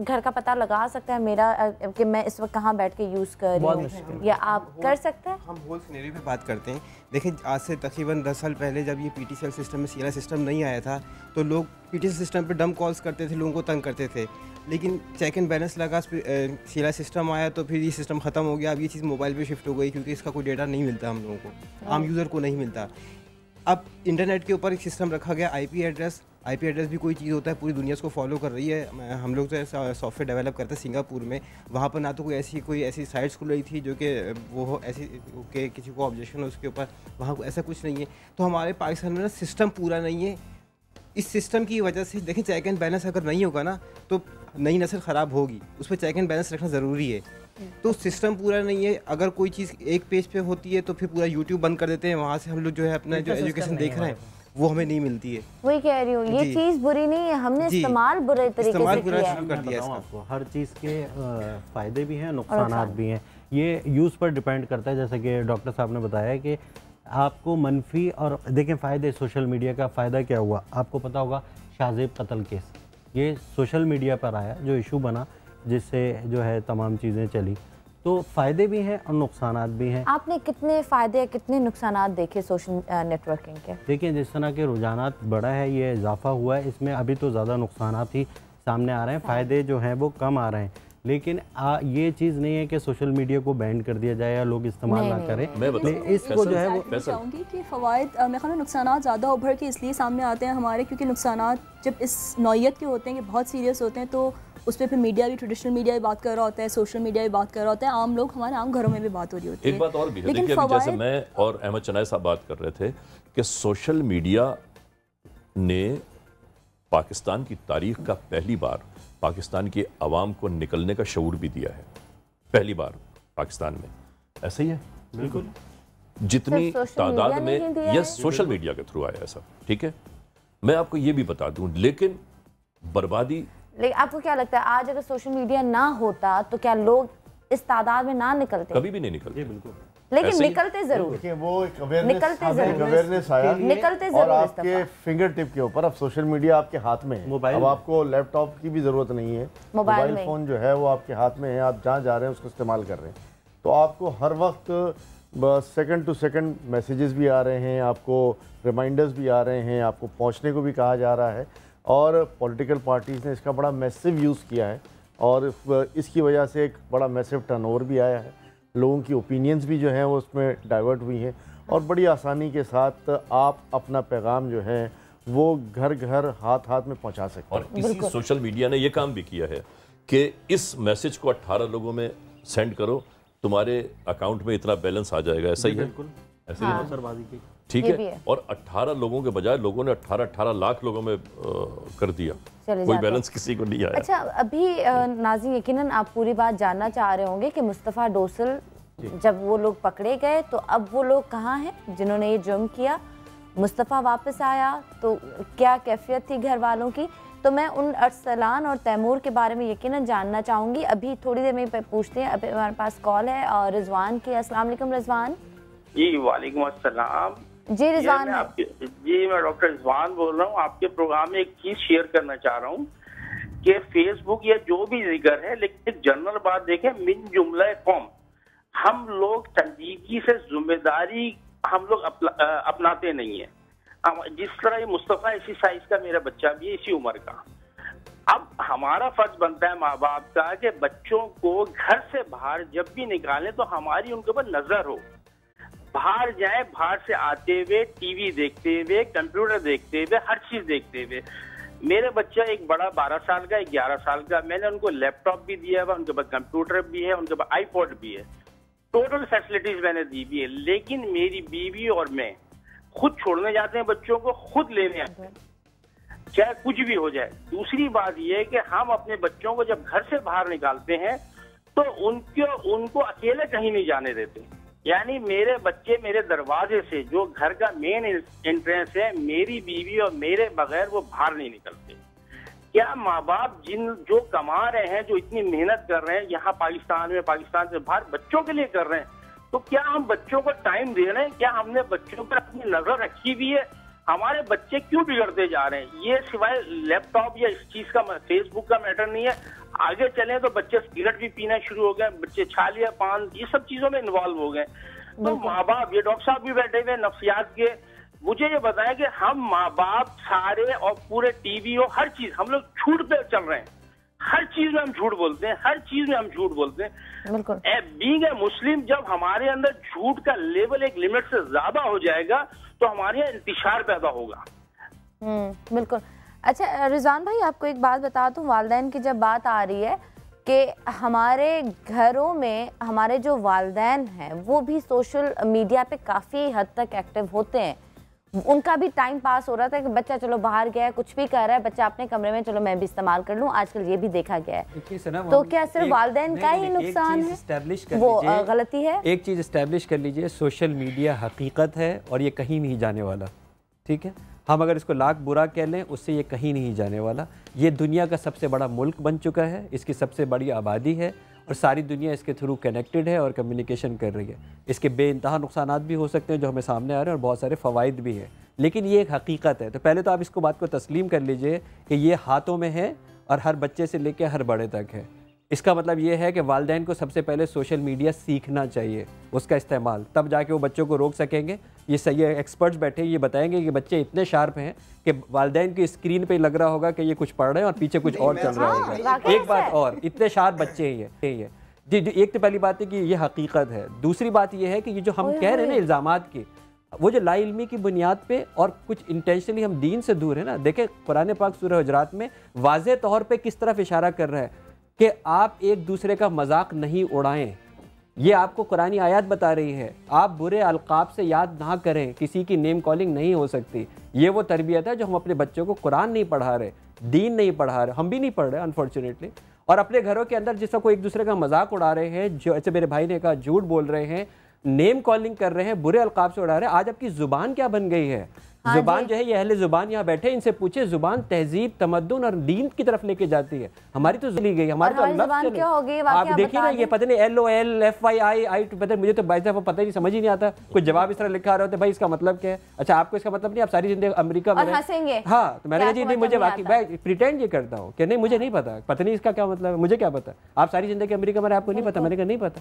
घर का पता लगा सकता है मेरा कि मैं इस वक्त कहाँ बैठ के यूज़ कर रही हूँ, या आप कर सकते हैं? हम होल सिनेरियो पे बात करते हैं। देखिए आज से तकरीबन 10 साल पहले जब ये PTCL सिस्टम में CLI सिस्टम नहीं आया था तो लोग PTCL सिस्टम पे डम कॉल्स करते थे, लोगों को तंग करते थे। लेकिन चेक एंड बैलेंस लगा, CLI सिस्टम आया तो फिर ये सिस्टम ख़त्म हो गया। अब ये चीज़ मोबाइल पे शिफ्ट हो गई क्योंकि इसका कोई डेटा नहीं मिलता हम लोगों को, आम यूज़र को नहीं मिलता। अब इंटरनेट के ऊपर एक सिस्टम रखा गया IP एड्रेस भी कोई चीज़ होता है, पूरी दुनिया इसको फॉलो कर रही है। हम लोग तो सॉफ्टवेयर डेवलप करते हैं सिंगापुर में, वहाँ पर ना तो कोई ऐसी साइट्स खुल रही थी जो कि वो ऐसी कि किसी को ऑब्जेक्शन हो उसके ऊपर, वहाँ ऐसा कुछ नहीं है। तो हमारे पाकिस्तान में ना सिस्टम पूरा नहीं है। इस सिस्टम की वजह से देखें चेक एंड बैलेंस अगर नहीं होगा ना तो नई नस्ल ख़राब होगी, उस पर चेक एंड बैलेंस रखना ज़रूरी है। तो सिस्टम पूरा नहीं है। अगर कोई चीज़ एक पेज पे होती है तो फिर पूरा YouTube बंद कर देते हैं, वहाँ से हम लोग जो है अपना जो एजुकेशन देख रहे हैं वो हमें नहीं मिलती है। वही कह रही हूँ, ये चीज़ बुरी नहीं है, हमने इस्तेमाल बुरे तरीके से किया शुरू कर दिया आपको। हर चीज़ के फ़ायदे भी हैं, नुकसान भी हैं, ये यूज़ पर डिपेंड करता है। जैसे कि डॉक्टर साहब ने बताया कि आपको मनफी और देखें फ़ायदे, सोशल मीडिया का फ़ायदा क्या हुआ आपको पता होगा। शाहजेब कत्ल केस ये सोशल मीडिया पर आया, जो इशू बना, जिससे जो है तमाम चीज़ें चली। तो फ़ायदे भी हैं और नुकसानात भी हैं। आपने कितने फ़ायदे कितने नुकसानात देखे सोशल नेटवर्किंग के? देखिए जिस तरह के रुझानात बढ़ा है, ये इजाफा हुआ है, इसमें अभी तो ज़्यादा नुकसानात ही सामने आ रहे हैं, फ़ायदे जो हैं वो कम आ रहे हैं। लेकिन ये चीज़ नहीं है कि सोशल मीडिया को बैन कर दिया जाए या लोग इस्तेमाल ना करें। इसको जो है वो चाहूँगी कि फ़वाइद मेरे ख्याल में नुकसानात ज़्यादा उभर के इसलिए सामने आते हैं हमारे, क्योंकि नुकसानात जब इस नौइयत के होते हैं कि बहुत सीरियस होते हैं, तो उस पर फिर मीडिया भी, ट्रेडिशनल मीडिया भी बात कर रहा होता है, सोशल मीडिया भी बात कर रहा होता है, आम लोग हमारे आम घरों में भी बात हो रही होती है। एक बात और भी है, देखिए अभी जैसे मैं और अहमद चनाई साहब बात कर रहे थे कि सोशल मीडिया ने पाकिस्तान की तारीख का पहली बार पाकिस्तान की आवाम को निकलने का शऊर भी दिया है, पहली बार पाकिस्तान में। ऐसा ही है बिल्कुल, जितनी तादाद में यस सोशल मीडिया के थ्रू आया ऐसा, ठीक है। मैं आपको ये भी बता दूं, लेकिन बर्बादी, लेकिन आपको क्या लगता है आज अगर सोशल मीडिया ना होता तो क्या लोग इस तादाद में ना निकलते? कभी भी नहीं निकलते, बिल्कुल, लेकिन निकलते जरूर, वो एक अवेयरनेस आया, निकलते और आपके फिंगर टिप के ऊपर अब सोशल मीडिया आपके हाथ में है। अब आपको लैपटॉप की भी जरूरत नहीं है, मोबाइल फोन जो है वो आपके हाथ में है, आप जहाँ जा रहे हैं उसको इस्तेमाल कर रहे हैं। तो आपको हर वक्त सेकंड टू सेकंड मैसेजेस भी आ रहे हैं, आपको रिमाइंडर्स भी आ रहे हैं, आपको पहुँचने को भी कहा जा रहा है। और पॉलिटिकल पार्टीज़ ने इसका बड़ा मैसिव यूज़ किया है और इसकी वजह से एक बड़ा मैसिव टर्नओवर भी आया है, लोगों की ओपिनियंस भी जो हैं वो उसमें डाइवर्ट हुई हैं, और बड़ी आसानी के साथ आप अपना पैगाम जो है वो घर घर हाथ हाथ में पहुंचा सकते हैं। और इसी सोशल मीडिया ने ये काम भी किया है कि इस मैसेज को 18 लोगों में सेंड करो, तुम्हारे अकाउंट में इतना बैलेंस आ जाएगा। ऐसा ही है, ऐसे ही सरबाजी की, ठीक है। और 18 लोगों के बजाय लोगों ने 18 लाख लोगों में कर दिया, कोई बैलेंस किसी को नहीं आया। अच्छा, अभी नाज़रीन यकीनन आप पूरी बात जानना चाह रहे होंगे कि मुस्तफ़ा डोसल जब वो लोग पकड़े गए तो अब वो लोग कहाँ हैं जिन्होंने ये जुर्म किया? मुस्तफ़ा वापस आया तो क्या कैफियत थी घर वालों की? तो मैं उन अरसलान और तैमूर के बारे में यकीनन जानना चाहूँगी। अभी थोड़ी देर में पूछते हैं, अभी हमारे पास कॉल है और रिजवान की। अस्सलाम वालेकुम रिजवान। जी वालेकुम अस्सलाम। जी रिजवान, मैं डॉक्टर रिजवान बोल रहा हूँ। आपके प्रोग्राम में एक चीज शेयर करना चाह रहा हूँ कि फेसबुक या जो भी जिक्र है, लेकिन एक जनरल बात देखें, मिन जुमला कौम, हम लोग तंजीकी से जिम्मेदारी हम लोग अपनाते नहीं है। जिस तरह ये मुस्तफ़ा इसी साइज का मेरा बच्चा भी है, इसी उम्र का। अब हमारा फर्ज बनता है माँ बाप का कि बच्चों को घर से बाहर जब भी निकालें तो हमारी उनके ऊपर नजर हो। बाहर जाए, बाहर से आते हुए टीवी देखते हुए, कंप्यूटर देखते हुए, हर चीज देखते हुए। मेरे बच्चा एक बड़ा 12 साल का, एक 11 साल का, मैंने उनको लैपटॉप भी दिया हुआ, उनके पास कंप्यूटर भी है, उनके पास आईपॉड भी है, टोटल फैसिलिटीज मैंने दी भी है। लेकिन मेरी बीवी और मैं खुद छोड़ने जाते हैं बच्चों को, खुद लेने आते हैं, चाहे कुछ भी हो जाए। दूसरी बात यह है कि हम अपने बच्चों को जब घर से बाहर निकालते हैं तो उनको अकेले कहीं नहीं जाने देते। यानी मेरे बच्चे मेरे दरवाजे से, जो घर का मेन एंट्रेंस है, मेरी बीवी और मेरे बगैर वो बाहर नहीं निकलते। क्या माँ बाप जो कमा रहे हैं, जो इतनी मेहनत कर रहे हैं यहाँ पाकिस्तान में, पाकिस्तान से बाहर बच्चों के लिए कर रहे हैं, तो क्या हम बच्चों को टाइम दे रहे हैं? क्या हमने बच्चों पर अपनी नजर रखी हुई है? हमारे बच्चे क्यों बिगड़ते जा रहे हैं? ये सिवाय लैपटॉप या इस चीज का, फेसबुक का मैटर नहीं है। आगे चले तो बच्चे सिगरेट भी पीना शुरू हो गए, बच्चे छालिया पान ये सब चीजों में इन्वॉल्व हो गए। तो माँ बाप, ये डॉक्टर साहब भी बैठे हुए नफ्सियात के, मुझे ये बताएं कि हम माँ बाप सारे और पूरे टीवी और हर चीज, हम लोग झूठ पे चल रहे हैं। हर चीज में हम झूठ बोलते हैं, हर चीज में हम झूठ बोलते हैं। बिल्कुल। बीइंग ए मुस्लिम, जब हमारे अंदर झूठ का लेवल एक लिमिट से ज्यादा हो जाएगा तो हमारे यहाँ इंतशार पैदा होगा। बिल्कुल। अच्छा रिजवान भाई, आपको एक बात बता दूं, वालिदैन की जब बात आ रही है कि हमारे घरों में हमारे जो वालिदैन हैं वो भी सोशल मीडिया पे काफ़ी हद तक एक्टिव होते हैं। उनका भी टाइम पास हो रहा था कि बच्चा चलो बाहर गया है, कुछ भी कर रहा है, बच्चा अपने कमरे में, चलो मैं भी इस्तेमाल कर लूँ। आजकल ये भी देखा गया है। तो क्या सिर्फ वालिदैन का ही नुकसान है, वो गलती है? एक चीज़ इस्टेब्लिश कर लीजिए, सोशल मीडिया हकीकत है और ये कहीं नहीं जाने वाला। ठीक है, हम अगर इसको लाख बुरा कह लें, उससे ये कहीं नहीं जाने वाला। ये दुनिया का सबसे बड़ा मुल्क बन चुका है, इसकी सबसे बड़ी आबादी है और सारी दुनिया इसके थ्रू कनेक्टेड है और कम्युनिकेशन कर रही है। इसके बेइंतहा नुकसानात भी हो सकते हैं जो हमें सामने आ रहे हैं और बहुत सारे फ़वाइद भी हैं, लेकिन ये एक हकीकत है। तो पहले तो आप इसको बात को तस्लीम कर लीजिए कि ये हाथों में है और हर बच्चे से लेकर हर बड़े तक है। इसका मतलब ये है कि वालिदैन को सबसे पहले सोशल मीडिया सीखना चाहिए, उसका इस्तेमाल, तब जाके वो बच्चों को रोक सकेंगे। ये सही एक्सपर्ट्स बैठे ये बताएंगे कि बच्चे इतने शार्प हैं कि वालिदैन की स्क्रीन पे लग रहा होगा कि ये कुछ पढ़ रहे हैं और पीछे कुछ और चल रहा होगा। एक बात और, इतने शार्प बच्चे ही है। जी, एक तो पहली बात है कि ये हकीकत है। दूसरी बात ये है कि ये जो हम कह रहे हैं ना इल्ज़ामात की, वो जो लाइल्मी की बुनियाद पे और कुछ इंटेंशनली हम दीन से दूर है ना। देखें कुरान पाक सूरह हुजरात में वाज़े तौर पे किस तरफ इशारा कर रहा है कि आप एक दूसरे का मजाक नहीं उड़ाएं। ये आपको कुरानी आयत बता रही है। आप बुरे अलकाब से याद ना करें, किसी की नेम कॉलिंग नहीं हो सकती। ये वो तरबियत है जो हम अपने बच्चों को कुरान नहीं पढ़ा रहे, दीन नहीं पढ़ा रहे, हम भी नहीं पढ़ रहे अनफॉर्चुनेटली। और अपने घरों के अंदर जिसका कोई एक दूसरे का मजाक उड़ा रहे हैं, जो ऐसे मेरे भाई ने कहा झूठ बोल रहे हैं, नेम कॉलिंग कर रहे हैं, बुरे अलकाब से उड़ा रहे हैं। आज आपकी जुबान क्या बन गई है? जुबान जो है, ये अहले जुबान यहाँ बैठे, इनसे पूछे, जुबान तहजीब, तमद्दुन और दीन की तरफ लेके जाती है। हमारी तो ली गई, हमारी तो जुबान क्या हो गई? आप देखिए ना, ये पता नहीं LOL FYI पता, मुझे तो भाई साहब पता ही समझ ही नहीं आता। कुछ जवाब इस तरह लिखा रहे होते, भाई इसका मतलब क्या है? अच्छा, आपको इसका मतलब नहीं, आप सारी जिंदगी अमेरिका में हंसेंगे। हाँ, तो मैंने कहा जी नहीं, मुझे बाकी प्रिटेंड ये करता हूँ कि नहीं, मुझे नहीं पता, पता नहीं इसका क्या मतलब है, मुझे क्या पता। आप सारी जिंदगी अमेरिका में, आपको नहीं पता? मैंने कहा नहीं पता।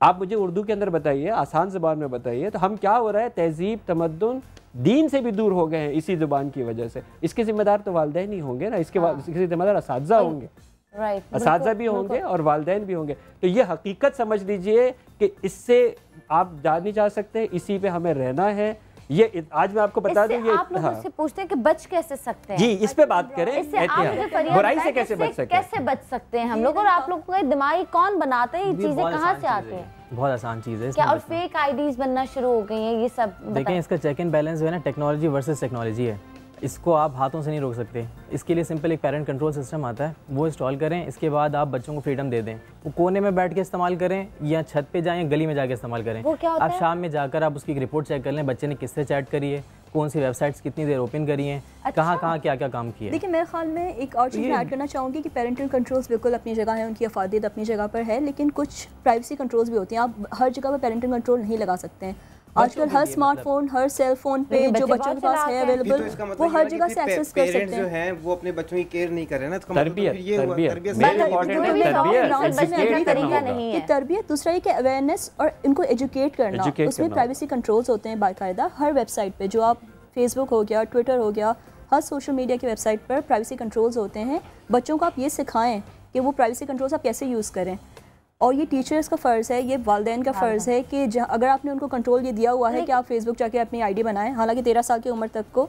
आप मुझे उर्दू के अंदर बताइए, आसान ज़बान में बताइए। तो हम क्या हो रहा है, तहजीब, तमद्दुन, दीन से भी दूर हो गए हैं इसी ज़ुबान की वजह से। इसके जिम्मेदार तो वालिदैन ही होंगे ना, इसके जिम्मेदार असातिज़ा होंगे, असातिज़ा भी होंगे और वालिदैन भी होंगे। तो ये हकीकत समझ लीजिए कि इससे आप जा नहीं जा सकते, इसी पे हमें रहना है। ये आज मैं आपको बता दूं, ये आप लोगों से पूछते हैं कि बच कैसे सकते हैं। जी, इस पे बात करें, बुराई से कैसे बच सकते हैं हम लोग, और आप लोगों का दिमागी कौन बनाते हैं, ये चीजें कहाँ से आते हैं? बहुत आसान चीज़ है क्या, और फेक आईडीज बनना शुरू हो गई हैं ये सब? देखें, इसका चेक एंड बैलेंस जो है ना, टेक्नोलॉजी वर्सेस टेक्नोलॉजी है। इसको आप हाथों से नहीं रोक सकते। इसके लिए सिंपल एक पेरेंट कंट्रोल सिस्टम आता है, वो इंस्टॉल करें। इसके बाद आप बच्चों को फ्रीडम दे दें, वो कोने में बैठ के इस्तेमाल करें या छत पे जाएं, गली में जाके इस्तेमाल करें। आप शाम में जाकर आप उसकी रिपोर्ट चेक कर लें, बच्चे ने किससे चैट करी है, कौन सी वेबसाइट्स कितनी देर ओपन करी हैं, कहाँ क्या क्या काम किया। देखिए, मेरे ख्याल में एक और चीज़ ऐड करना चाहूँगी कि पेरेंटल कंट्रोल्स बिल्कुल अपनी जगह है, उनकी अफादियत अपनी जगह पर है, लेकिन कुछ प्राइवेसी कंट्रोल्स भी होती हैं। आप हर जगह पर पेरेंटल कंट्रोल नहीं लगा सकते हैं। आजकल हर स्मार्टफोन, हर सेल फोन पे जो बच्चों के पास है अवेलेबल, वो हर जगह से एक्सेस कर सकते हैं। जो हैं वो अपने बच्चों की केयर नहीं कर रहे ना, तो तरबियत तरबियत, दूसरा ये कि अवेयरनेस और इनको एजुकेट करना, उसमें प्राइवेसी कंट्रोल्स होते हैं बाकायदा हर वेबसाइट पे। जो आप फेसबुक हो गया, ट्विटर हो गया, हर सोशल मीडिया की वेबसाइट पर प्राइवेसी कंट्रोल्स होते हैं। बच्चों को आप ये सिखाएं कि वो प्राइवेसी कंट्रोल्स आप कैसे यूज़ करें, और ये टीचर्स का फ़र्ज़ है, ये वालिदैन का फ़र्ज़ है कि अगर आपने उनको कंट्रोल ये दिया हुआ है कि आप फेसबुक जाके अपनी आईडी बनाएं, हालांकि 13 साल की उम्र तक को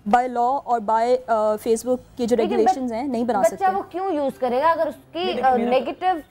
बाय लॉ और बाय फेसबुक के जो रेगुलेशंस हैं नहीं बना सकते। बच्चा वो क्यों यूज़ करेगा अगर उसकी नेगेटिव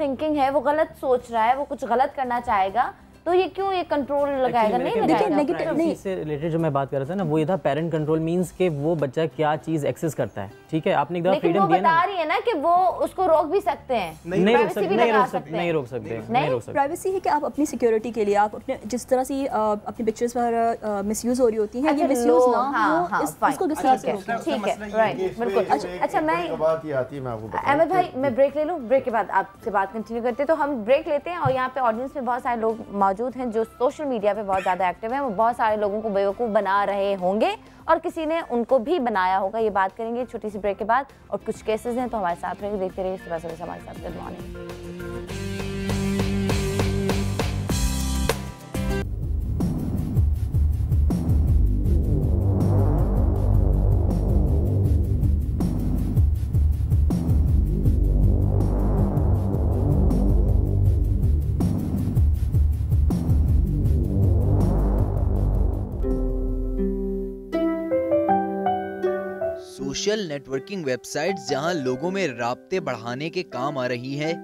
थिंकिंग है, वो गलत सोच रहा है, वो कुछ गलत करना चाहेगा, तो ये क्यों ये कंट्रोल लगाएगा? नहीं लगाएगा। नेगेटिव नहीं, इससे रिलेटेड जो मैं बात कर रहा था ना, वो ये था पेरेंट कंट्रोल मींस कि वो बच्चा क्या चीज एक्सेस करता है। ठीक है, आपने एक दफा फ्रीडम दिया ना, बता रही है ना कि वो उसको रोक भी सकते हैं, नहीं रोक सकते। प्राइवेसी है कि आप अपनी सिक्योरिटी के लिए आप अपने जिस तरह से अपनी पिक्चर्स पर मिसयूज हो रही होती हैं, ये मिसयूज ना हो, इसको किस तरह से रोकें। ठीक है, राइट, बिल्कुल। अच्छा, मैं अहमद भाई, मैं ब्रेक ले लूँ, ब्रेक के बाद आपसे बात कंटिन्यू करते हैं। तो हम ब्रेक लेते हैं, और यहाँ पे ऑडियंस में बहुत सारे लोग मौजूद हैं जो सोशल मीडिया पे बहुत ज़्यादा एक्टिव हैं। वो बहुत सारे लोगों को बेवकूफ़ बना रहे होंगे और किसी ने उनको भी बनाया होगा। ये बात करेंगे छोटी सी ब्रेक के बाद। और कुछ केसेस हैं तो हमारे साथ रहेंगे, देखते रहिए सुबह सुबह हमारे साथ। Good morning. Social networking websites जहां लोगों में राब्ते बढ़ाने के काम आ रही हैं,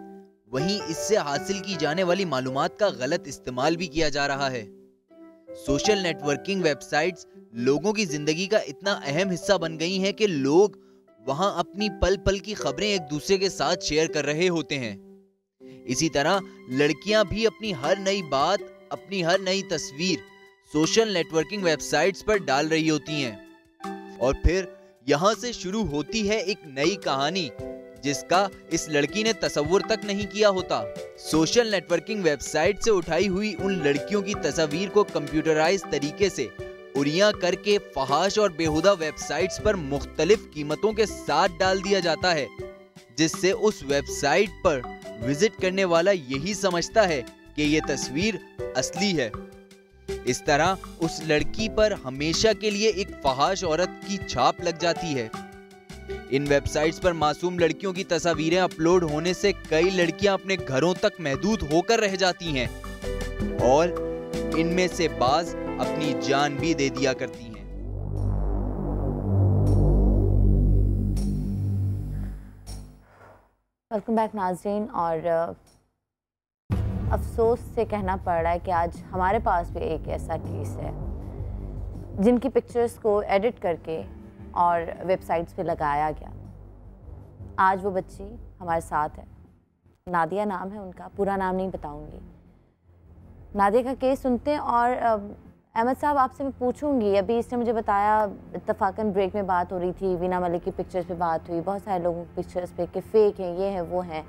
वहीं इससे हासिल की जाने वाली मालूमात का गलत इस्तेमाल भी किया जा रहा है। सोशल नेटवर्किंग वेबसाइट्स लोगों की जिंदगी का इतना अहम हिस्सा बन गई हैं कि लोग वहां अपनी पल पल की खबरें एक दूसरे के साथ शेयर कर रहे होते हैं। इसी तरह लड़कियां भी अपनी हर नई बात, अपनी हर नई तस्वीर सोशल नेटवर्किंग वेबसाइट्स पर डाल रही होती हैं, और फिर यहाँ से शुरू होती है एक नई कहानी जिसका इस लड़की ने तसव्वुर तक नहीं किया होता। सोशल नेटवर्किंग वेबसाइट से उठाई हुई उन लड़कियों की तस्वीर को कंप्यूटराइज तरीके से उरिया करके फहाश और बेहुदा वेबसाइट्स पर मुख्तलिफ कीमतों के साथ डाल दिया जाता है, जिससे उस वेबसाइट पर विजिट करने वाला यही समझता है कि ये तस्वीर असली है। इस तरह उस लड़की पर हमेशा के लिए एक फहाश औरत की छाप लग जाती है। इन वेबसाइट्स पर मासूम लड़कियों की तस्वीरें अपलोड होने से कई लड़कियां अपने घरों तक महदूद होकर रह जाती हैं, और इनमें से बाज अपनी जान भी दे दिया करती हैं। वेलकम बैक नाज़रीन। और अफसोस से कहना पड़ रहा है कि आज हमारे पास भी एक ऐसा केस है जिनकी पिक्चर्स को एडिट करके और वेबसाइट्स पे लगाया गया। आज वो बच्ची हमारे साथ है, नादिया नाम है उनका, पूरा नाम नहीं बताऊंगी। नादिया का केस सुनते हैं। और अहमद साहब, आपसे मैं पूछूंगी, अभी इसने मुझे बताया इत्तफाकन ब्रेक में बात हो रही थी, वीना मलिक की पिक्चर्स पे बात हुई, बहुत सारे लोगों की पिक्चर्स पे कि फ़ेक हैं, ये है वो है।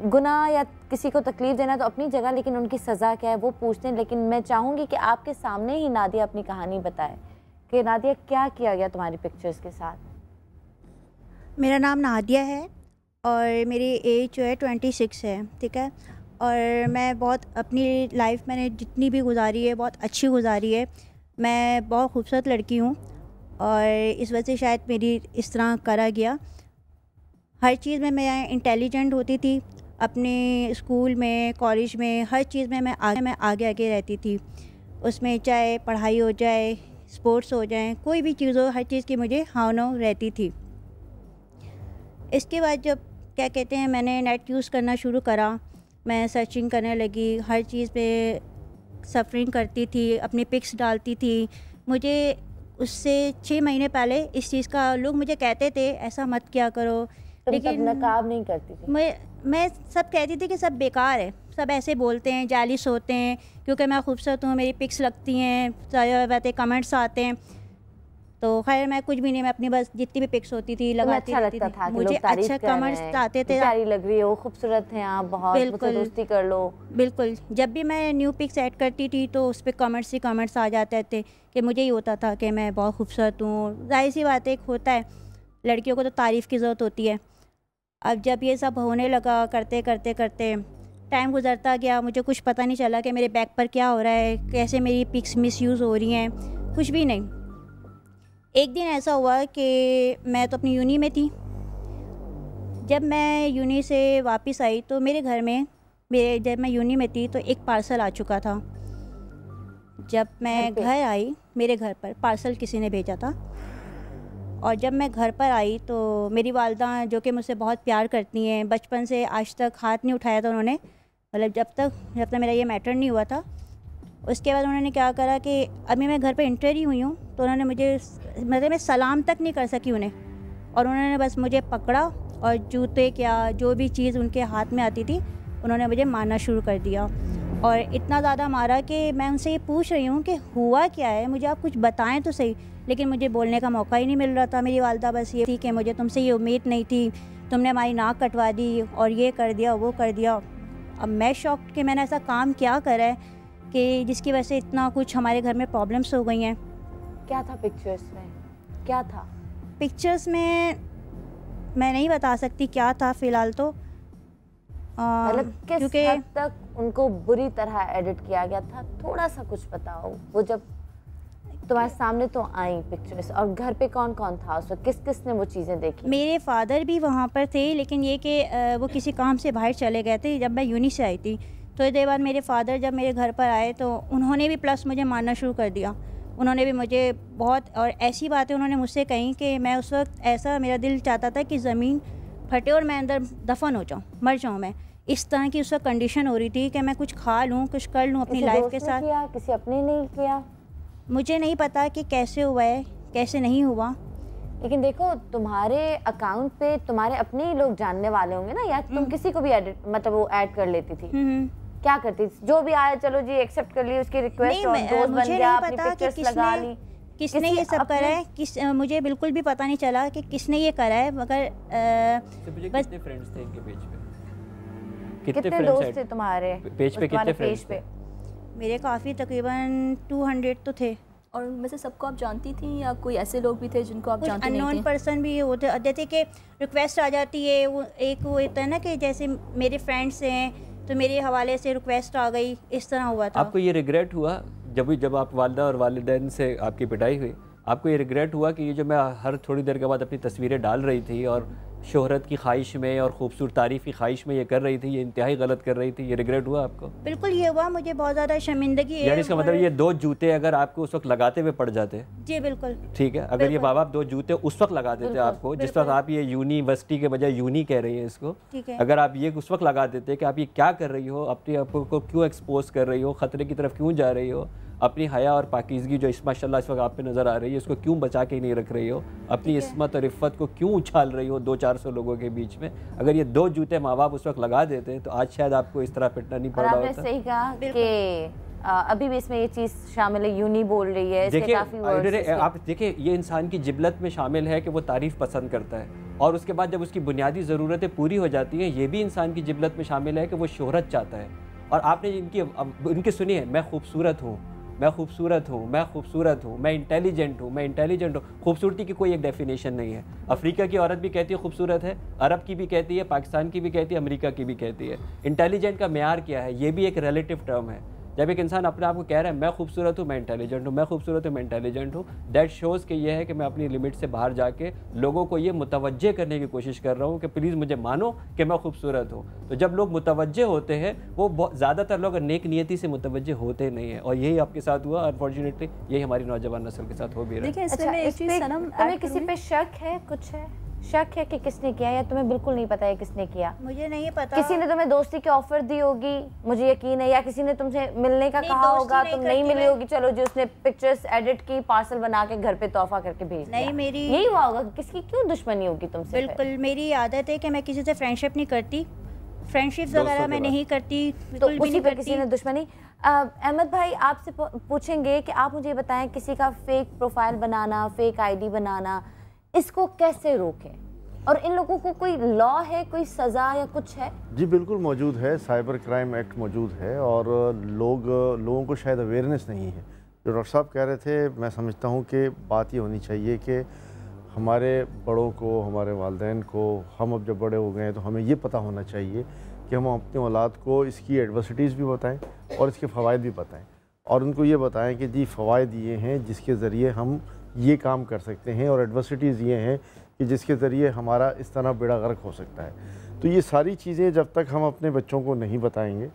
गुनाह या किसी को तकलीफ़ देना तो अपनी जगह, लेकिन उनकी सज़ा क्या है वो पूछते हैं। लेकिन मैं चाहूँगी कि आपके सामने ही नादिया अपनी कहानी बताए कि नादिया क्या किया गया तुम्हारी पिक्चर्स के साथ। मेरा नाम नादिया है और मेरी एज जो है 26 है, ठीक है। और मैं बहुत अपनी लाइफ मैंने जितनी भी गुजारी है बहुत अच्छी गुजारी है। मैं बहुत खूबसूरत लड़की हूँ और इस वजह से शायद मेरी इस तरह करा गया। हर चीज़ में मैं इंटेलिजेंट होती थी, अपने स्कूल में, कॉलेज में, हर चीज़ में मैं आगे आगे रहती थी। उसमें चाहे पढ़ाई हो जाए, स्पोर्ट्स हो जाए, कोई भी चीज़ हो, हर चीज़ की मुझे हानो रहती थी। इसके बाद जब क्या कहते हैं मैंने नेट यूज़ करना शुरू करा, मैं सर्चिंग करने लगी, हर चीज़ पे सफरिंग करती थी, अपनी पिक्स डालती थी। मुझे उससे 6 महीने पहले इस चीज़ का लोग मुझे कहते थे ऐसा मत किया करो, लेकिन नकाब नहीं करती थी। मैं सब कहती थी कि सब बेकार है, सब ऐसे बोलते हैं, जालिस होते हैं, क्योंकि मैं खूबसूरत हूँ, मेरी पिक्स लगती हैं, बातें कमेंट्स आते हैं। तो खैर मैं कुछ भी नहीं, मैं अपनी बस जितनी भी पिक्स होती थी लगाती रहती थी। मुझे अच्छा कमेंट्स आते थे, प्यारी लग रही हो, खूबसूरत हैं आप बहुत, मुझसे दोस्ती कर लो। बिल्कुल, जब भी मैं न्यू पिक्स ऐड करती थी तो उस पर कमेंट्स ही कमेंट्स आ जाते थे कि मुझे ही होता था कि मैं बहुत खूबसूरत हूँ। जाहिर सी बात है, एक होता है लड़कियों को तो तारीफ़ की ज़रूरत होती है। अब जब ये सब होने लगा, करते करते करते टाइम गुजरता गया, मुझे कुछ पता नहीं चला कि मेरे बैक पर क्या हो रहा है, कैसे मेरी पिक्स मिसयूज़ हो रही हैं, कुछ भी नहीं। एक दिन ऐसा हुआ कि मैं तो अपनी यूनी में थी। जब मैं यूनी से वापस आई तो मेरे घर में, जब मैं यूनी में थी तो एक पार्सल आ चुका था। जब मैं घर आई, मेरे घर पर पार्सल किसी ने भेजा था, और जब मैं घर पर आई तो मेरी वालदा जो कि मुझसे बहुत प्यार करती हैं, बचपन से आज तक हाथ नहीं उठाया था उन्होंने, मतलब जब तक मेरा ये मैटर नहीं हुआ था। उसके बाद उन्होंने क्या करा कि अभी मैं घर पे एंटर ही हुई हूँ तो उन्होंने मुझे, मतलब मैं सलाम तक नहीं कर सकी उन्हें, और उन्होंने बस मुझे पकड़ा और जूते क्या जो भी चीज़ उनके हाथ में आती थी उन्होंने मुझे मारना शुरू कर दिया। और इतना ज़्यादा मारा कि मैं उनसे ये पूछ रही हूँ कि हुआ क्या है, मुझे आप कुछ बताएं तो सही, लेकिन मुझे बोलने का मौका ही नहीं मिल रहा था। मेरी वालदा बस ये थी कि मुझे तुमसे ये उम्मीद नहीं थी, तुमने हमारी नाक कटवा दी और ये कर दिया वो कर दिया। अब मैं शॉक्ड कि मैंने ऐसा काम क्या करा है कि जिसकी वजह से इतना कुछ हमारे घर में प्रॉब्लम्स हो गई हैं। क्या था पिक्चर्स में, क्या था पिक्चर्स में मैं नहीं बता सकती क्या था फ़िलहाल तो, मतलब किस हद तक उनको बुरी तरह एडिट किया गया था, थोड़ा सा कुछ बताओ। वो जब तुम्हारे सामने तो आई पिक्चर्स, और घर पे कौन कौन था उस वक्त, किस किस ने वो चीज़ें देखी? मेरे फादर भी वहाँ पर थे, लेकिन ये कि वो किसी काम से बाहर चले गए थे जब मैं यूनी से आई थी। थोड़ी देर बाद मेरे फादर जब मेरे घर पर आए तो उन्होंने भी प्लस मुझे मारना शुरू कर दिया। उन्होंने भी मुझे बहुत, और ऐसी बातें उन्होंने मुझसे कही कि मैं उस वक्त ऐसा, मेरा दिल चाहता था कि ज़मीन फटे और मैं अंदर दफन हो जाऊँ, मर जाऊँ मैं। इस तरह की उस वक्त कंडीशन हो रही थी कि मैं कुछ खा लूँ, कुछ कर लूँ अपनी लाइफ के साथ। किया किसी अपने नहीं किया, मुझे नहीं पता कि कैसे हुआ है कैसे नहीं हुआ, लेकिन देखो तुम्हारे अकाउंट पे तुम्हारे अपने ही लोग जानने वाले होंगे ना, या तुम किसी को भी एडिट, मतलब वो ऐड कर लेती थी? क्या करती थी? जो भी आया चलो जी एक्सेप्ट कर ली उसकी रिक्वेस्ट और दोस्त बन गया, अपनी पिक्चर्स लगा ली। किसने ये सब करा है, मुझे बिल्कुल भी पता नहीं चला कि किसने ये करा है, मगर बस कितने फ्रेंड्स थे इनके पेज पे, कितने दोस्त थे तुम्हारे पेज पे, कितने फ्रेंड्स थे? मेरे काफ़ी, तकरीबन 200 तो थे। और उनमें से सबको आप जानती थी या कोई ऐसे लोग भी थे जिनको आप जानती नहीं थी? अननोन पर्सन भी होते, जैसे कि रिक्वेस्ट आ जाती है, वो एक वो होता है ना कि जैसे मेरे फ्रेंड्स हैं तो मेरे हवाले से रिक्वेस्ट आ गई, इस तरह हुआ था। आपको ये रिग्रेट हुआ जब आप वालिदा और वालिदैन से आपकी पिटाई हुई, आपको ये रिग्रेट हुआ कि ये जो मैं हर थोड़ी देर के बाद अपनी तस्वीरें डाल रही थी और शोहरत की ख्वाहिश में और खूबसूरत तारीफ़ की ख्वाहिश में ये कर रही थी, ये इंतहाई गलत कर रही थी, ये रिग्रेट हुआ आपको? बिल्कुल ये हुआ, मुझे बहुत ज़्यादा शर्मिंदगी है। यानी इसका मतलब ये 2 जूते अगर आपको उस वक्त लगाते हुए पड़ जाते? जी बिल्कुल। ठीक है, अगर ये माँ बाप 2 जूते उस वक्त लगा देते आपको, जिस वक्त आप ये यूनिवर्सिटी के बजाय यूनी कह रही हैं इसको, अगर आप ये उस वक्त लगा देते कि आप ये क्या कर रही हो, अपने आप को क्यों एक्सपोज कर रही हो, ख़तरे की तरफ क्यों जा रही हो, अपनी हया और पाकीज़गी जो माशाल्लाह इस वक्त आप पे नज़र आ रही है इसको क्यों बचा के नहीं रख रही हो, अपनी इस्मत और इफ़्फ़त को क्यों उछाल रही हो 200-400 लोगों के बीच में, अगर ये 2 जूते माँ बाप उस वक्त लगा देते तो आज शायद आपको इस तरह पिटना नहीं पड़ रहा होता। आपने सही कहा कि अभी भी इसमें ये चीज़ शामिल है, यूनी बोल रही है, देखिए आप देखिए ये इंसान की जिबलत में शामिल है कि वो तारीफ़ पसंद करता है, और उसके बाद जब उसकी बुनियादी ज़रूरतें पूरी हो जाती हैं ये भी इंसान की जिबलत में शामिल है कि वो शोहरत चाहता है। और आपने इनकी सुनिए, मैं खूबसूरत हूँ, मैं खूबसूरत हूँ, मैं खूबसूरत हूँ, मैं इंटेलिजेंट हूँ, मैं इंटेलिजेंट हूँ। खूबसूरती की कोई एक डेफिनेशन नहीं है। अफ्रीका की औरत भी कहती है खूबसूरत है, अरब की भी कहती है, पाकिस्तान की भी कहती है, अमेरिका की भी कहती है। इंटेलिजेंट का मेयार क्या है, ये भी एक रिलेटिव टर्म है। जब एक इंसान अपने आप को कह रहा है मैं खूबसूरत हूँ, मैं इंटेलिजेंट हूँ, मैं खूबसूरत हूँ, मैं इंटेलिजेंट हूँ, दैट शोज़ कि ये है कि मैं अपनी लिमिट से बाहर जाके लोगों को ये मुतवज्जे करने की कोशिश कर रहा हूँ कि प्लीज़ मुझे मानो कि मैं खूबसूरत हूँ। तो जब लोग मुतवज्जे होते हैं, वो ज़्यादातर लोग नेक नियति से मुतवज्जे होते नहीं हैं, और यही आपके साथ हुआ अनफॉर्चुनेटली, यही हमारी नौजवान नस्ल के साथ हो भी रहा है। तुम्हें किसी पे शक है, कुछ है शक है कि किसने किया, या तुम्हें बिल्कुल नहीं पता है किसने किया? मुझे नहीं पता। किसी ने तुम्हें दोस्ती की ऑफर दी होगी, मुझे यकीन है, या किसी ने तुमसे मिलने का कहा होगा, तुम नहीं मिली होगी, चलो जी उसने पिक्चर्स एडिट की, पार्सल बना के घर पे तोहफा करके भेज दिया। नहीं, मेरी यही हुआ होगा। किसकी क्यों दुश्मनी होगी तुमसे? बिल्कुल मेरी आदत है कि मैं किसी से फ्रेंडशिप नहीं करती, फ्रेंडशिप्स वगैरह मैं नहीं करती, बिल्कुल भी नहीं करती। किसी ने दुश्मनी। अहमद भाई आपसे पूछेंगे कि आप मुझे बताएं, किसी का फेक प्रोफाइल बनाना, फेक आईडी बनाना, इसको कैसे रोकें? और इन लोगों को कोई लॉ है, कोई सज़ा या कुछ है? जी बिल्कुल मौजूद है, साइबर क्राइम एक्ट मौजूद है और लोगों को शायद अवेयरनेस नहीं है। जो डॉक्टर साहब कह रहे थे, मैं समझता हूँ कि बात ये होनी चाहिए कि हमारे बड़ों को, हमारे वालिदैन को, हम अब जब बड़े हो गए हैं तो हमें ये पता होना चाहिए कि हम अपनी औलाद को इसकी एडवर्सिटीज़ भी बताएं और इसके फ़वाइद भी बताएं और उनको ये बताएं कि जी फ़वाइद ये हैं जिसके ज़रिए हम ये काम कर सकते हैं और एडवर्सिटीज़ ये हैं कि जिसके ज़रिए हमारा इस तरह बेड़ा गर्क हो सकता है। तो ये सारी चीज़ें जब तक हम अपने बच्चों को नहीं बताएंगे,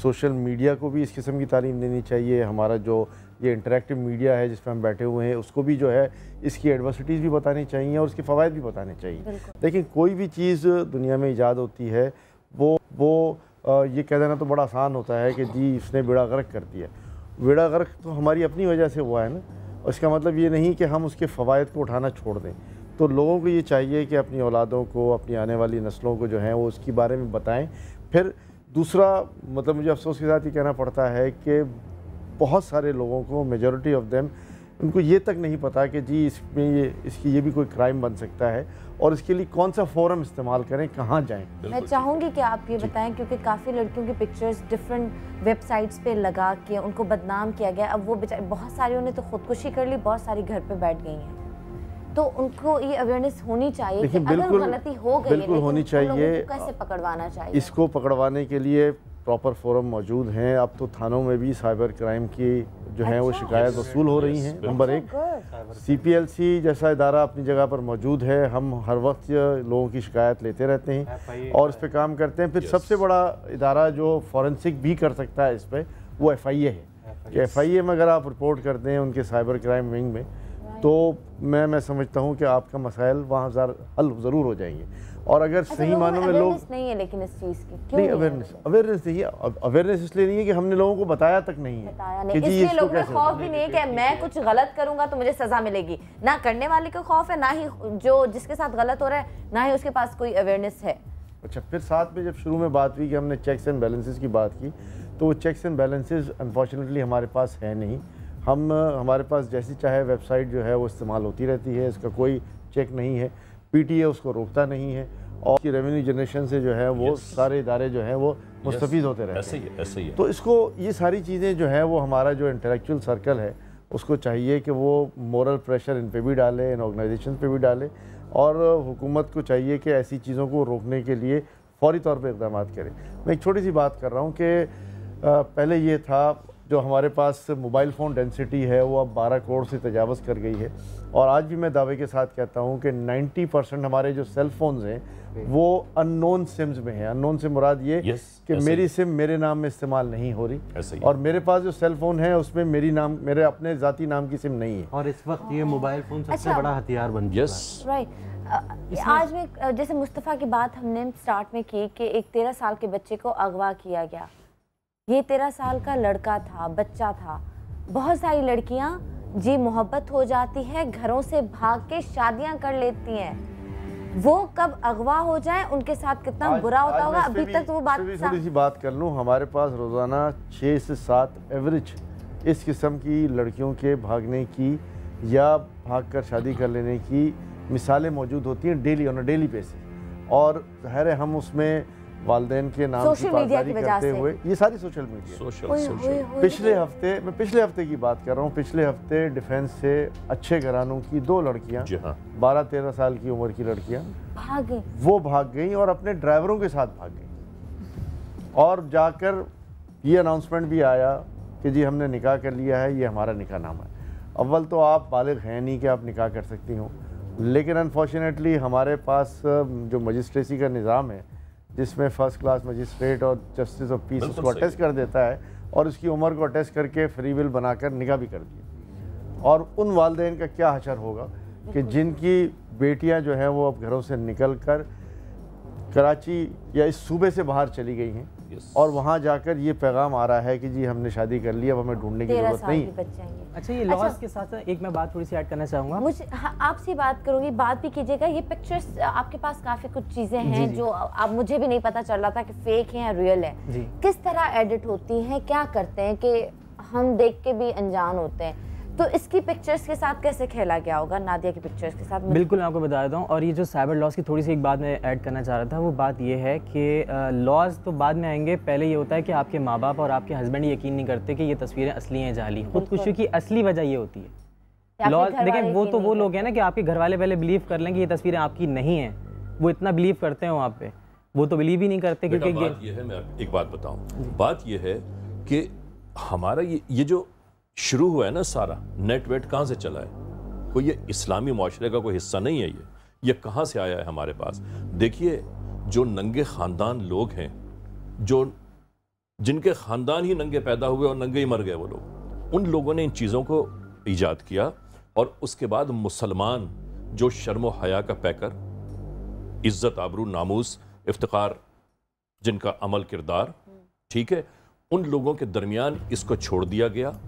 सोशल मीडिया को भी इस किस्म की तालीम देनी चाहिए। हमारा जो ये इंटरेक्टिव मीडिया है जिस पर हम बैठे हुए हैं, उसको भी जो है इसकी एडवर्सिटीज़ भी बतानी चाहिए और उसके फ़वाइद भी बताने चाहिए। लेकिन कोई भी चीज़ दुनिया में ईजाद होती है वो ये कह देना तो बड़ा आसान होता है कि जी इसने बेड़ा गर्क कर दिया। बेड़ा गर्क तो हमारी अपनी वजह से हुआ है ना, उसका मतलब ये नहीं कि हम उसके फ़वाइद को उठाना छोड़ दें। तो लोगों को ये चाहिए कि अपनी औलादों को, अपनी आने वाली नस्लों को जो है वो उसके बारे में बताएं। फिर दूसरा मतलब मुझे अफसोस के साथ ये कहना पड़ता है कि बहुत सारे लोगों को, मेजॉरिटी ऑफ देम, उनको ये तक नहीं पता कि जी इसमें इसकी ये भी कोई क्राइम बन सकता है और इसके लिए कौन सा फोरम इस्तेमाल करें, कहाँ जाएं। मैं चाहूँगी कि आप ये बताएं, क्योंकि काफ़ी लड़कियों की पिक्चर्स डिफरेंट वेबसाइट्स पे लगा के उनको बदनाम किया गया। अब वो बेचारे, बहुत सारियों ने तो खुदकुशी कर ली, बहुत सारी घर पे बैठ गई हैं। तो उनको ये अवेयरनेस होनी चाहिए कि अगर गलती हो गई बिल्कुल होनी चाहिए। कैसे पकड़वाना चाहिए? इसको पकड़वाने के लिए प्रॉपर फोरम मौजूद हैं। अब तो थानों में भी साइबर क्राइम की जो है वो शिकायत वसूल हो रही हैं। नंबर 1, CPLC जैसा इदारा अपनी जगह पर मौजूद है। हम हर वक्त लोगों की शिकायत लेते रहते हैं और इस पर काम करते हैं। फिर सबसे बड़ा इदारा जो फॉरेंसिक भी कर सकता है इस पर, वो FIA है। FIA में अगर आप रिपोर्ट करते हैं उनके साइबर क्राइम विंग में, तो मैं समझता हूँ कि आपका मसाइल वहाँ हल ज़रूर हो जाएंगे। और अगर सही मानों में लोग नहीं है, लेकिन इस चीज़ की क्यों नहीं अवेयरनेस नहीं है। अवेयरनेस इसलिए नहीं है कि हमने लोगों को बताया तक नहीं है, इसलिए लोगों को खौफ भी नहीं है कि मैं कुछ गलत करूंगा तो मुझे सजा मिलेगी। ना करने वाले को खौफ है, ना ही जो जिसके साथ गलत हो रहा है, ना ही उसके पास कोई अवेयरनेस है। अच्छा, फिर साथ में जब शुरू में बात हुई कि हमने चेक्स एंड बैलेंसेस की बात की, तो वो चेक्स एंड बैलेंसेस अनफॉर्चुनेटली हमारे पास है नहीं। हमारे पास जैसी चाहे वेबसाइट जो है वो इस्तेमाल होती रहती है, इसका कोई चेक नहीं है। PTA उसको रोकता नहीं है और की रेवेन्यू जनरेशन से जो है वो सारे इदारे जो हैं वो मुस्तफ़ीद होते रहते हैं। ऐसे ही है। तो इसको ये सारी चीज़ें जो है वो हमारा जो इंटेलेक्चुअल सर्कल है उसको चाहिए कि वो मोरल प्रेशर इन पे भी डाले, इन ऑर्गेनाइजेशन पे भी डाले और हुकूमत को चाहिए कि ऐसी चीज़ों को रोकने के लिए फौरी तौर पे इक़दाम करें। मैं एक छोटी सी बात कर रहा हूँ कि पहले ये था, जो हमारे पास मोबाइल फ़ोन डेंसिटी है वो अब 12 करोड़ से तजावज़ कर गई है और आज भी मैं दावे के साथ कहता हूँ कि 90% हमारे जो सेल फोन्स हैं वो अननोन सिम्स में हैं। अननोन से मुराद ये कि मेरी सिम मेरे नाम में इस्तेमाल नहीं हो रही और मेरे पास जो सेल फ़ोन है उसमें मेरे अपने ज़ाती नाम की सिम नहीं है। और इस वक्त ये मोबाइल फ़ोन सबसे बड़ा हथियार बन चुका है। राइट। आज में जैसे मुस्तफ़ा की बात हमने स्टार्ट में की कि एक 13 साल के बच्चे को अगवा किया गया। ये 13 साल का लड़का था, बच्चा था। बहुत सारी लड़कियां जी मोहब्बत हो जाती है, घरों से भाग के शादियां कर लेती हैं। वो कब अगवा हो जाए उनके साथ कितना बुरा होता होगा। अभी तक तो वो बात थोड़ी सी बात कर लूँ। हमारे पास रोज़ाना 6 से 7 एवरेज इस किस्म की लड़कियों के भागने की या भागकर शादी कर लेने की मिसालें मौजूद होती हैं daily, on a daily basis. और ज़ाहिर है हम उसमें वालिदैन के नाम की पासदारी करते हुए, ये सारी सोशल मीडिया। पिछले हफ्ते की बात कर रहा हूँ। पिछले हफ्ते डिफेंस से अच्छे घरानों की 2 लड़कियाँ, 12-13 साल की उम्र की लड़कियाँ भाग गई और अपने ड्राइवरों के साथ भाग गई और जाकर ये अनाउंसमेंट भी आया कि जी हमने निकाह कर लिया है, ये हमारा निकाह नामा है। अव्वल तो आप बालिग हैं नहीं कि आप निकाह कर सकती हों, लेकिन अनफॉर्चुनेटली हमारे पास जो मजिस्ट्रेसी का निज़ाम है जिसमें फ़र्स्ट क्लास मजिस्ट्रेट और जस्टिस ऑफ पीस उसको अटेस्ट कर देता है और उसकी उम्र को अटेस्ट करके फ्री विल बनाकर निकाह भी कर दिया। और उन वालिदैन का क्या हशर होगा कि जिनकी बेटियां जो हैं वो अब घरों से निकल कर कराची या इस सूबे से बाहर चली गई हैं और वहाँ जाकर ये पैगाम आ रहा है कि जी हमने शादी कर ली, अब हमें ढूंढने की जरूरत नहीं। अच्छा, ये लॉस के साथ एक मैं बात थोड़ी सी ऐड करना चाहूँगा। मुझे आपसे बात करूँगी, बात भी कीजिएगा। ये पिक्चर्स आपके पास काफ़ी कुछ चीज़ें हैं जो अब मुझे भी नहीं पता चल रहा था कि फेक है या रियल है। किस तरह एडिट होती हैं, क्या करते हैं कि हम देख के भी अनजान होते हैं, तो इसकी पिक्चर्स के साथ कैसे खेला गया होगा नादिया की पिक्चर्स के साथ? बिल्कुल, मैं आपको बता देता हूँ। और ये जो साइबर लॉस की थोड़ी सी एक बात मैं ऐड करना चाह रहा था, वो बात ये है कि लॉज तो बाद में आएंगे। पहले ये होता है कि आपके माँ बाप और आपके हस्बैंड यकीन नहीं करते कि ये तस्वीरें असली हैं जाली। खुदकुशी की असली वजह ये होती है लॉज। देखिए, वो तो वो लोग हैं ना कि आपके घर वाले पहले बिलीव कर लें कि ये तस्वीरें आपकी नहीं हैं, वो इतना बिलीव करते हैं वहाँ पे, वो तो बिलीव ही नहीं करते। क्योंकि बात ये है, मैं एक बात बताऊँ, बात ये है कि हमारा ये जो शुरू हुआ है ना सारा नेट वेट, कहाँ से चला है? कोई ये इस्लामी माशरे का कोई हिस्सा नहीं है। ये कहाँ से आया है हमारे पास? देखिए, जो नंगे ख़ानदान लोग हैं, जो जिनके ख़ानदान ही नंगे पैदा हुए और नंगे ही मर गए, वो लोग, उन लोगों ने इन चीज़ों को ईजाद किया। और उसके बाद मुसलमान जो शर्म व हया का पैकर, इज़्ज़त, आबरू, नामूस, इफ्तिखार, जिनका अमल किरदार, ठीक है, उन लोगों के दरमियान इसको छोड़ दिया गया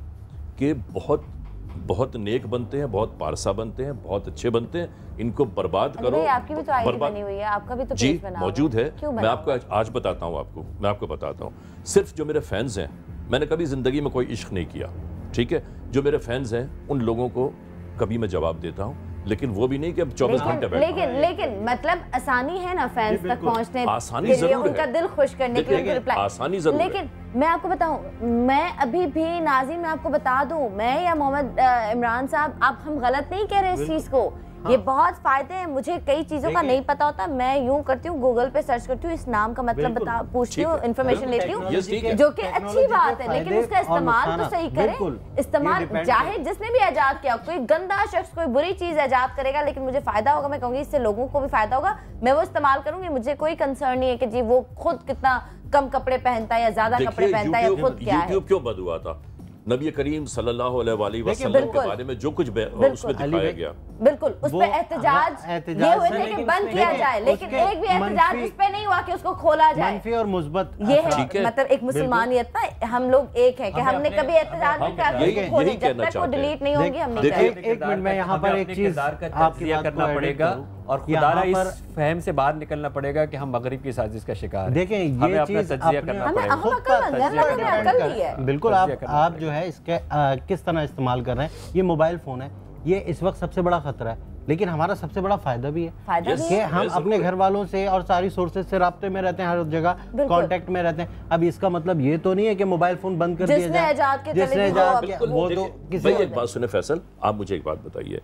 कि बहुत नेक बनते हैं, बहुत पारसा बनते हैं, बहुत अच्छे बनते हैं, इनको बर्बाद करो। आपकी भी तो आईडी बनी हुई है, आपका भी तो पेज बना मौजूद है। मैं आपको आज बताता हूँ, मैं आपको बताता हूँ। सिर्फ जो मेरे फैंस हैं, मैंने कभी ज़िंदगी में कोई इश्क नहीं किया, ठीक है, जो मेरे फैंस हैं उन लोगों को कभी मैं जवाब देता हूँ, लेकिन वो भी नहीं कि अब 24 घंटे बैठ। लेकिन मतलब आसानी है ना फैंस तक पहुंचने, आसानी जरूर है, उनका दिल खुश करने के लिए रिप्लाई आसानी जरूर है। लेकिन मैं आपको बताऊं, मैं अभी भी नाज़िम, मैं आपको बता दूं, मैं या मोहम्मद इमरान साहब, आप हम गलत नहीं कह रहे इस चीज को। ये बहुत फायदे हैं। मुझे कई चीजों का नहीं पता होता, मैं यूं करती हूँ, गूगल पे सर्च करती हूँ, इस नाम का मतलब पूछती हूँ, इन्फॉर्मेशन लेती हूँ, जो कि अच्छी बात है, लेकिन उसका इस्तेमाल तो सही करें। इस्तेमाल चाहे जिसने भी ईजाद किया, कोई गंदा शख्स कोई बुरी चीज ईजाद करेगा, लेकिन मुझे फायदा होगा, मैं कहूँगी इससे लोगों को भी फायदा होगा, मैं वो इस्तेमाल करूंगी। मुझे कोई कंसर्न नहीं है कि जी वो खुद कितना कम कपड़े पहनता है या ज्यादा कपड़े पहनता है या खुद क्या है। यूट्यूब क्यों बंद हुआ था? नबी करीम सल्लल्लाहु अलैहि वसल्लम के बारे में जो कुछ उसमें दिखाया गया, बिल्कुल उस पे एहतजाज ये हुए थे कि बंद किया जाए, लेकिन एक भी एहतजाज उस पे नहीं हुआ कि उसको खोला जाए। मनफी और मुस्बत ये है, मतलब एक मुसलमानियत ना, हम लोग एक है कि हमने कभी एहतजाज नहीं किया, जब तक वो डिलीट नहीं होंगी हम नहीं करेंगे। एक मिनट में यहाँ पर एक चीज आपकी बात करना पड़ेगा और खुदारा इस फहम से बाहर निकलना पड़ेगा कि हम मगरिब की साजिश का शिकार हैं। देखें, ये चीज बिल्कुल आप जो है इसके किस तरह इस्तेमाल कर रहे हैं। ये मोबाइल फोन है, ये इस वक्त सबसे बड़ा खतरा है, लेकिन हमारा सबसे बड़ा फायदा भी है कि हम अपने घर वालों से और सारी सोर्सेज से राब्ते में रहते हैं, हर जगह कांटेक्ट में रहते हैं। अब इसका मतलब ये तो नहीं है कि मोबाइल फोन बंद कर दिया जाए, जिसने वो तो किसी। एक बात सुने फैसल, आप मुझे एक बात बताइए,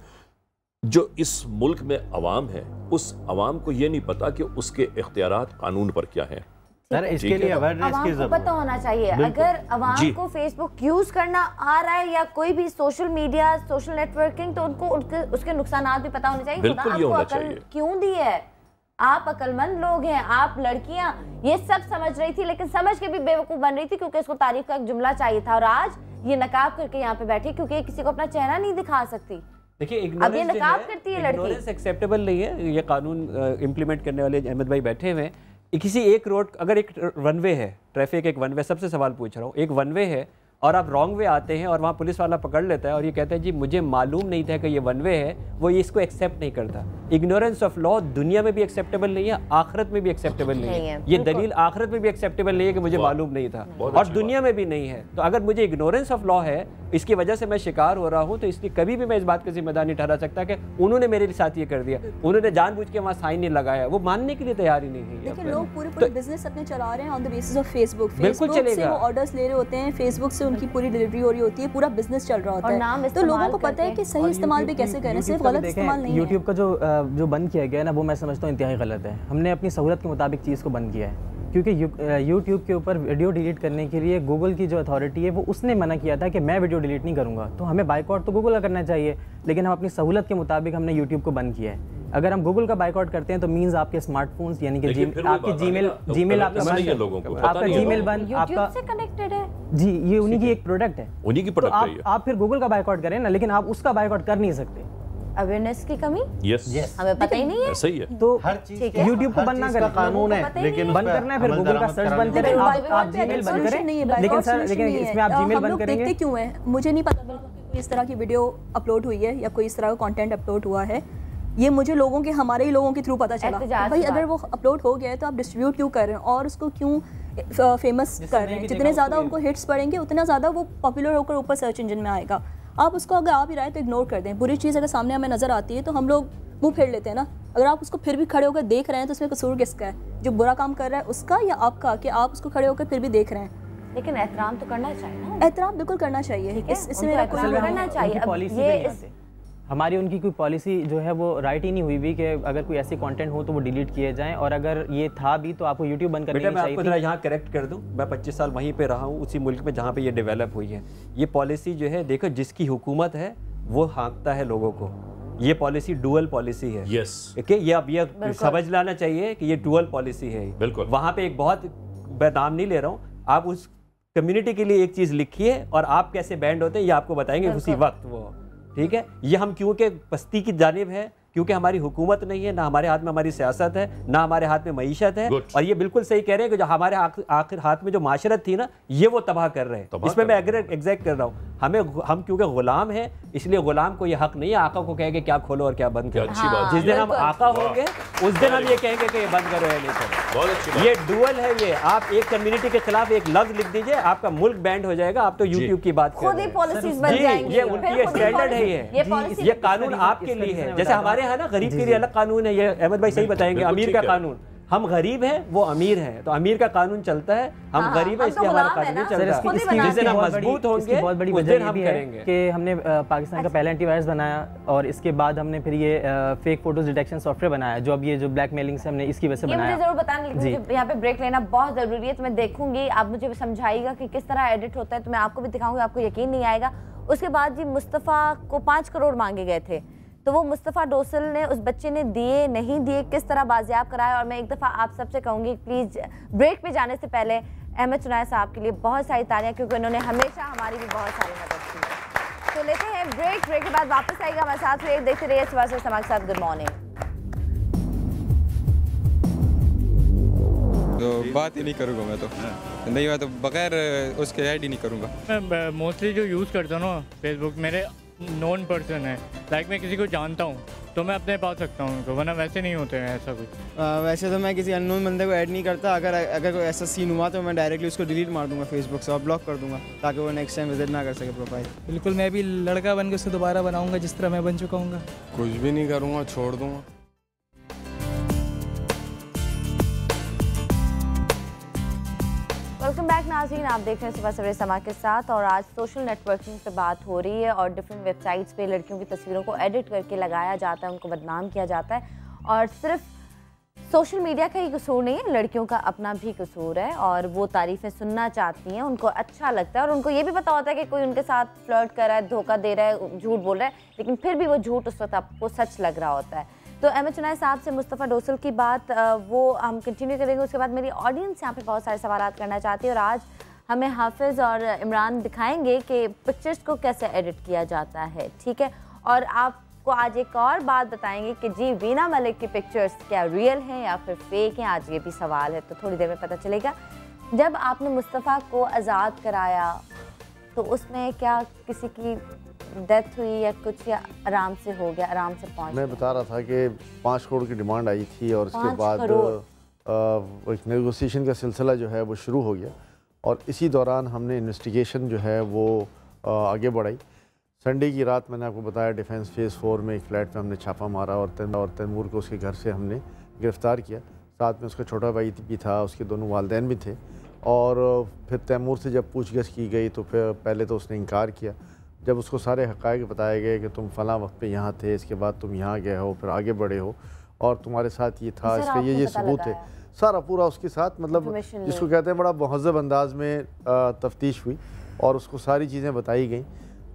जो इस मुल्क में अवाम है, उस अवाम को ये नहीं पता कि उसके इख्तियारात कानून पर क्या है। सर, इसके लिए अवेयरनेस की जरूरत पता होना चाहिए। अगर अवाम को फेसबुक यूज करना आ रहा है या कोई भी सोशल मीडिया, सोशल नेटवर्किंग, तो उनको उसके नुकसानात भी पता होने चाहिए। खुदा आपको अकल क्यों दी है? आप अकलमंद लोग हैं, आप लड़कियां ये सब समझ रही थी, लेकिन समझ के भी बेवकूफ बन रही थी क्योंकि इसको तारीफ का एक जुमला चाहिए था, और आज ये नकाब करके यहाँ पे बैठी क्योंकि किसी को अपना चेहरा नहीं दिखा सकती। देखिए, अब ये नकाब करती है लड़की, एक्सेप्टेबल नहीं है। ये कानून इम्प्लीमेंट करने वाले अहमद भाई बैठे हुए हैं। किसी एक रोड, अगर एक वन वे है, ट्रैफिक एक वन वे, सबसे सवाल पूछ रहा हूँ, एक वन वे है और आप रॉन्ग वे आते हैं और वहाँ पुलिस वाला पकड़ लेता है और ये कहता है जी मुझे मालूम नहीं था कि ये वन वे है, वो ये इसको एक्सेप्ट नहीं करता। इग्नोरेंस ऑफ लॉ दुनिया में भी एक्सेप्टेबल नहीं है, आखिरत में भी एक्सेप्टेबल नहीं है। ये दलील आखिरत में भी एक्सेप्टेबल नहीं है कि मुझे मालूम नहीं था, और दुनिया में भी नहीं है। तो अगर मुझे इग्नोरेंस ऑफ लॉ है, इसकी वजह से मैं शिकार हो रहा हूँ, तो इसलिए कभी भी मैं इस बात का जिम्मेदार नहीं ठहरा सकता कि उन्होंने मेरे साथ ये कर दिया, उन्होंने जानबूझ के वहाँ साइन नहीं लगाया, वो मानने के लिए तैयार ही नहीं है। लेकिन लोग पूरे बिजनेस अपने चला रहे हैं on the basis of Facebook से, वो ऑर्डर्स ले रहे होते हैं, फेसबुक से उनकी पूरी डिलीवरी हो रही होती है, पूरा बिजनेस चल रहा होता है, तो लोगों को पता है कि सही इस्तेमाल भी कैसे करें, सिर्फ गलत इस्तेमाल नहीं है। यूट्यूब का जो बंद किया गया ना, वो मैं समझता हूँ इंतहाई गलत है। हमने अपनी सहूलत के मुताबिक चीज़ को बंद किया है, क्योंकि यूट्यूब के ऊपर वीडियो डिलीट करने के लिए गूगल की जो अथॉरिटी है वो उसने मना किया था कि मैं वीडियो डिलीट नहीं करूँगा, तो हमें बाइकआउट तो गूगल का करना चाहिए, लेकिन हम अपनी सहूलत के मुताबिक हमने यूट्यूब को बंद किया है। अगर हम गूगल का बाइकआउट करते हैं तो मीन्स आपके स्मार्टफोन्स यानी कि आपकी जीमेल आपका जीमेल बंद, आपका से कनेक्टेड है जी, ये उन्हीं की एक प्रोडक्ट है, उन्हीं की प्रोडक्ट है। आप फिर गूगल का बाइकआउट करें ना, लेकिन आप उसका बाइकआउट कर नहीं सकते। अवेयरनेस की कमी। यस हमें पता ही नहीं है। सही है। तो हर चीज यूट्यूब को बंद ना करें, कानून है, लेकिन बंद करना है, फिर गूगल का सर्च बंद करें, आप जीमेल बंद करें। लेकिन सर, लेकिन इसमें आप जीमेल बंद करेंगे। देखते क्यों है मुझे नहीं पता बिल्कुल कि कोई इस तरह की वीडियो अपलोड हुई है या कोई इस तरह का कंटेंट अपलोड हुआ है। ये मुझे लोगों के, हमारे ही लोगों के थ्रू पता चला। भाई अगर वो अपलोड हो गया है तो आप डिस्ट्रीब्यूट क्यों कर रहे हैं और उसको क्यों फेमस कर रहे हैं? जितने ज़्यादा उनको हिट्स पड़ेंगे उतना ज़्यादा वो पॉपुलर होकर ऊपर सर्च इंजन में आएगा। आप उसको अगर आप ही रहे तो इग्नोर कर दें। बुरी चीज़ अगर सामने हमें नज़र आती है तो हम लोग मुंह फेर लेते हैं ना। अगर आप उसको फिर भी खड़े होकर देख रहे हैं तो उसमें कसूर किसका है? जो बुरा काम कर रहा है उसका या आपका, कि आप उसको खड़े होकर फिर भी देख रहे हैं? लेकिन एहतराम तो करना चाहिए ना। एहतराम बिल्कुल करना चाहिए, इसमें मेरा कोई करना चाहिए। अब ये हमारी उनकी कोई पॉलिसी जो है वो राइट ही नहीं हुई भी कि अगर कोई ऐसे कंटेंट हो तो वो डिलीट किए जाएं, और अगर ये था भी तो आपको यूट्यूब बंद करनी चाहिए। मैं आपको जरा यहाँ करेक्ट कर दूं, मैं 25 साल वहीं पे रहा हूँ, उसी मुल्क में जहाँ पे ये डेवलप हुई है। ये पॉलिसी जो है, देखो जिसकी हुकूमत है वो हाँकता है लोगों को। ये पॉलिसी डुअल पॉलिसी है। यस, ये अब ये समझ लाना चाहिए कि ये डुअल पॉलिसी है। बिल्कुल। वहाँ पे एक बहुत, मैं नाम नहीं ले रहा हूँ, आप उस कम्युनिटी के लिए एक चीज़ लिखिए और आप कैसे बैंड होते हैं ये आपको बताएंगे उसी वक्त वो। ठीक है, ये हम क्योंकि बस्ती की जानिब है, क्योंकि हमारी हुकूमत नहीं है, ना हमारे हाथ में हमारी सियासत है, ना हमारे हाथ में मईशत है। और ये बिल्कुल सही कह रहे हैं कि जो हमारे आखिर हाथ में जो माशरत थी ना, ये वो तबाह कर रहे हैं। इसमें मैं एग्जैक्ट कर रहा हूँ। हम क्योंकि गुलाम हैं, इसलिए गुलाम को ये हक नहीं है आका को कहे कि क्या खोलो और क्या बंद करो। अच्छी बात। जिस दिन हम आका होंगे उस दिन हम ये कहेंगे कि ये बंद करो या नहीं करो। बहुत अच्छी बात। ये डुअल है। ये आप एक कम्युनिटी के खिलाफ एक लफ्ज लिख दीजिए, आपका मुल्क बैंड हो जाएगा। आप तो यूट्यूब की बात कर रहे हैं। ये उनकी स्टैंडर्ड है। ये कानून आपके लिए है। जैसे हमारे यहाँ ना गरीब के लिए अलग कानून है। ये अहमद भाई सही बताएंगे। अमीर का कानून, हम गरीब हैं वो अमीर हैं, तो अमीर का कानून चलता है। हम गरीब हैं इसलिए हमारा कानून नहीं चलता। जिस दिन हम मजबूत होंगे बहुत बड़ी उस दिन हम करेंगे कि हमने पाकिस्तान का पहला एंटीवायरस बनाया और इसके बाद हमने फिर ये फेक फोटोज डिटेक्शन सॉफ्टवेयर बनाया, जो अब ये जो ब्लैकमेलिंग से हमने इसकी वजह से बनाया। मुझे जरूर बताना, लेकिन मुझे यहाँ पे ब्रेक लेना बहुत जरूरी है। तो मैं देखूंगी, आप मुझे समझाइएगा कि किस तरह एडिट होता है, तो मैं आपको भी दिखाऊंगी, आपको यकीन नहीं आएगा। उसके बाद जी मुस्तफ़ा को 5 करोड़ मांगे गए थे, तो वो मुस्तफ़ा डोसल ने, उस बच्चे ने दिए नहीं दिए, किस तरह बाजियाब कराया। और मैं एक दफ़ा आप सबसे कहूँगी प्लीज़ ब्रेक पे जाने से पहले अहमद चुनाय साहब के लिए बहुत सारी तालियां, क्योंकि उन्होंने हमेशा हमारी भी बहुत सारी मदद की है। तो लेते हैं ब्रेक के बाद वापस आएगा हमारे साथ। फिर देखते रहिए सुबह से समाज के साथ। Good morning. तो बात ही नहीं करूँगा मैं, तो नहीं, मैं तो बगैर उसके ऐड ही नहीं करूँगा। मैं मोस्टली जो यूज़ करता हूँ ना फेसबुक, मेरे नॉन पर्सन है, लाइक मैं किसी को जानता हूँ तो मैं अपने पा सकता हूँ उनको, वरना वैसे नहीं होते हैं ऐसा कुछ। वैसे तो मैं किसी अननोन बंदे को ऐड नहीं करता। अगर कोई ऐसा सीन हुआ तो मैं डायरेक्टली उसको डिलीट मार दूंगा फेसबुक से और ब्लॉक कर दूंगा, ताकि वो नेक्स्ट टाइम विजिट ना कर सके प्रोफाइल। बिल्कुल, मैं भी लड़का बन के उसे दोबारा बनाऊंगा जिस तरह मैं बन चुका हूँ। कुछ भी नहीं करूँगा, छोड़ दूँगा। वेलकम बैक नाज़रीन, आप देख रहे हैं सुबह सवेरे समा के साथ। और आज सोशल नेटवर्किंग पे बात हो रही है और डिफरेंट वेबसाइट्स पे लड़कियों की तस्वीरों को एडिट करके लगाया जाता है, उनको बदनाम किया जाता है। और सिर्फ सोशल मीडिया का ही कसूर नहीं है, लड़कियों का अपना भी कसूर है। और वो तारीफ़ें सुनना चाहती हैं, उनको अच्छा लगता है और उनको ये भी पता होता है कि कोई उनके साथ फ्लर्ट कर रहा है, धोखा दे रहा है, झूठ बोल रहा है, लेकिन फिर भी वो झूठ उस वक्त आपको सच लग रहा होता है। तो अहमद चुनाय साहब से मुस्तफ़ा डोसल की बात वो हम कंटिन्यू करेंगे। उसके बाद मेरी ऑडियंस यहाँ पे बहुत सारे सवाल करना चाहती है और आज हमें हाफिज़ और इमरान दिखाएंगे कि पिक्चर्स को कैसे एडिट किया जाता है। ठीक है, और आपको आज एक और बात बताएंगे कि जी वीना मलिक की पिक्चर्स क्या रियल हैं या फिर फेक हैं, आज ये भी सवाल है, तो थोड़ी देर में पता चलेगा। जब आपने मुस्तफ़ा को आज़ाद कराया तो उसमें क्या किसी की डेथ हुई या कुछ, या आराम से हो गया, आराम से पहुंच? मैं बता रहा था कि 5 करोड़ की डिमांड आई थी और उसके बाद एक नेगोशिएशन का सिलसिला जो है वो शुरू हो गया और इसी दौरान हमने इन्वेस्टिगेशन जो है वो आगे बढ़ाई। संडे की रात मैंने आपको बताया डिफेंस फेज़ 4 में एक फ्लैट में हमने छापा मारा और तैमूर को उसके घर से हमने गिरफ़्तार किया। साथ में उसका छोटा भाई भी था, उसके दोनों वालिदैन भी थे। और फिर तैमूर से जब पूछगछ की गई तो फिर पहले तो उसने इनकार किया। जब उसको सारे हक़ाइक़ बताए गए कि तुम फ़लाँ वक्त पे यहाँ थे, इसके बाद तुम यहाँ गए हो, फिर आगे बढ़े हो और तुम्हारे साथ ये था, इसका ये सबूत है, सारा पूरा उसके साथ, मतलब जिसको कहते हैं बड़ा महज़ब अंदाज में तफ्तीश हुई और उसको सारी चीज़ें बताई गई।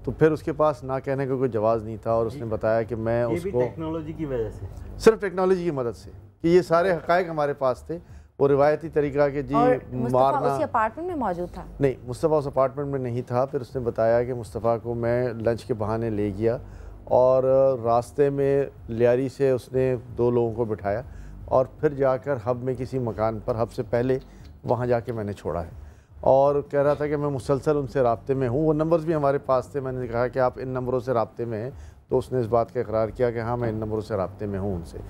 तो फिर उसके पास ना कहने का कोई जवाब नहीं था और उसने बताया कि मैं उसको टेक्नोलॉजी की वजह से, सिर्फ टेक्नोलॉजी की मदद से, कि ये सारे हक़ाइक़ हमारे पास थे। वो रिवायती तरीका के जी मारना। उसी अपार्टमेंट में मौजूद था? नहीं, मुस्तफ़ा उस अपार्टमेंट में नहीं था। फिर उसने बताया कि मुस्तफ़ा को मैं लंच के बहाने ले गया और रास्ते में लियारी से उसने 2 लोगों को बिठाया और फिर जाकर हब में किसी मकान पर, हब से पहले वहाँ जाके मैंने छोड़ा है और कह रहा था कि मैं मुसलसल उनसे राब्ते में हूँ। वो नंबर्स भी हमारे पास थे। मैंने कहा कि आप इन नंबरों से राब्ते में हैं, तो उसने इस बात का इकरार किया कि हाँ मैं इन नंबरों से राब्ते में हूँ उनसे।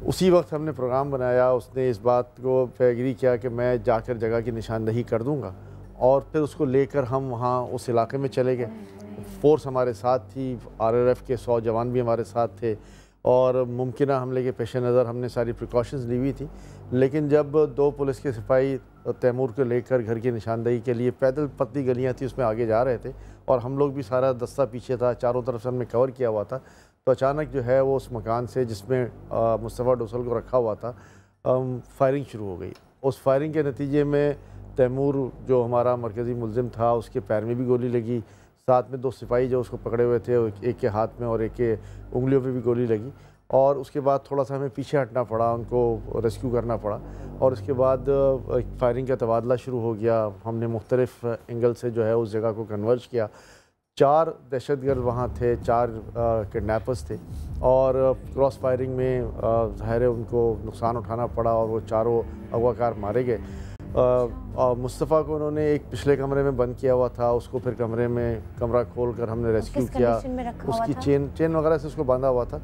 उसी वक्त हमने प्रोग्राम बनाया, उसने इस बात को एग्री किया कि मैं जाकर जगह की निशानदही कर दूँगा और फिर उसको लेकर हम वहाँ उस इलाके में चले गए। फोर्स हमारे साथ थी, RRF के 100 जवान भी हमारे साथ थे और मुमकिना हमले के पेश नज़र हमने सारी प्रिकॉशंस ली हुई थी। लेकिन जब 2 पुलिस के सिपाही तैमूर को लेकर घर की निशानदही के लिए पैदल पतली गलियाँ थी उसमें आगे जा रहे थे और हम लोग भी सारा दस्ता पीछे था, चारों तरफ से हमने कवर किया हुआ था, तो अचानक जो है वो उस मकान से जिसमें मुस्तफ़ा डोसल को रखा हुआ था फायरिंग शुरू हो गई। उस फायरिंग के नतीजे में तैमूर जो हमारा मरकज़ी मुलजिम था उसके पैर में भी गोली लगी, साथ में 2 सिपाही जो उसको पकड़े हुए थे, एक के हाथ में और एक के उंगलियों पे भी गोली लगी और उसके बाद थोड़ा सा हमें पीछे हटना पड़ा, उनको रेस्क्यू करना पड़ा और उसके बाद फायरिंग का तबादला शुरू हो गया। हमने मुख्तलिफ एंगल से जो है उस जगह को कन्वर्ज किया। 4 दहशतगर्द वहाँ थे, 4 किडनैपर्स थे और क्रॉस फायरिंग में ज़ाहिर है उनको नुकसान उठाना पड़ा और वो चारों अगवाकार मारे गए। मुस्तफ़ा को उन्होंने एक पिछले कमरे में बंद किया हुआ था, उसको फिर कमरा खोल कर हमने रेस्क्यू किया। उसकी चेन वगैरह से उसको बांधा हुआ था,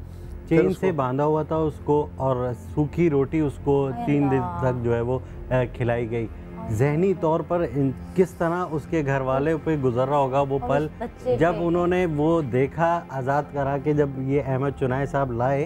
चेन से बांधा हुआ था उसको और सूखी रोटी उसको 3 दिन तक जो है वो खिलाई गई। जहनी तौर पर किस तरह उसके घर वाले पे गुजर रहा होगा वो पल जब उन्होंने वो देखा आज़ाद करा के जब ये अहमद चुनाई साहब लाए,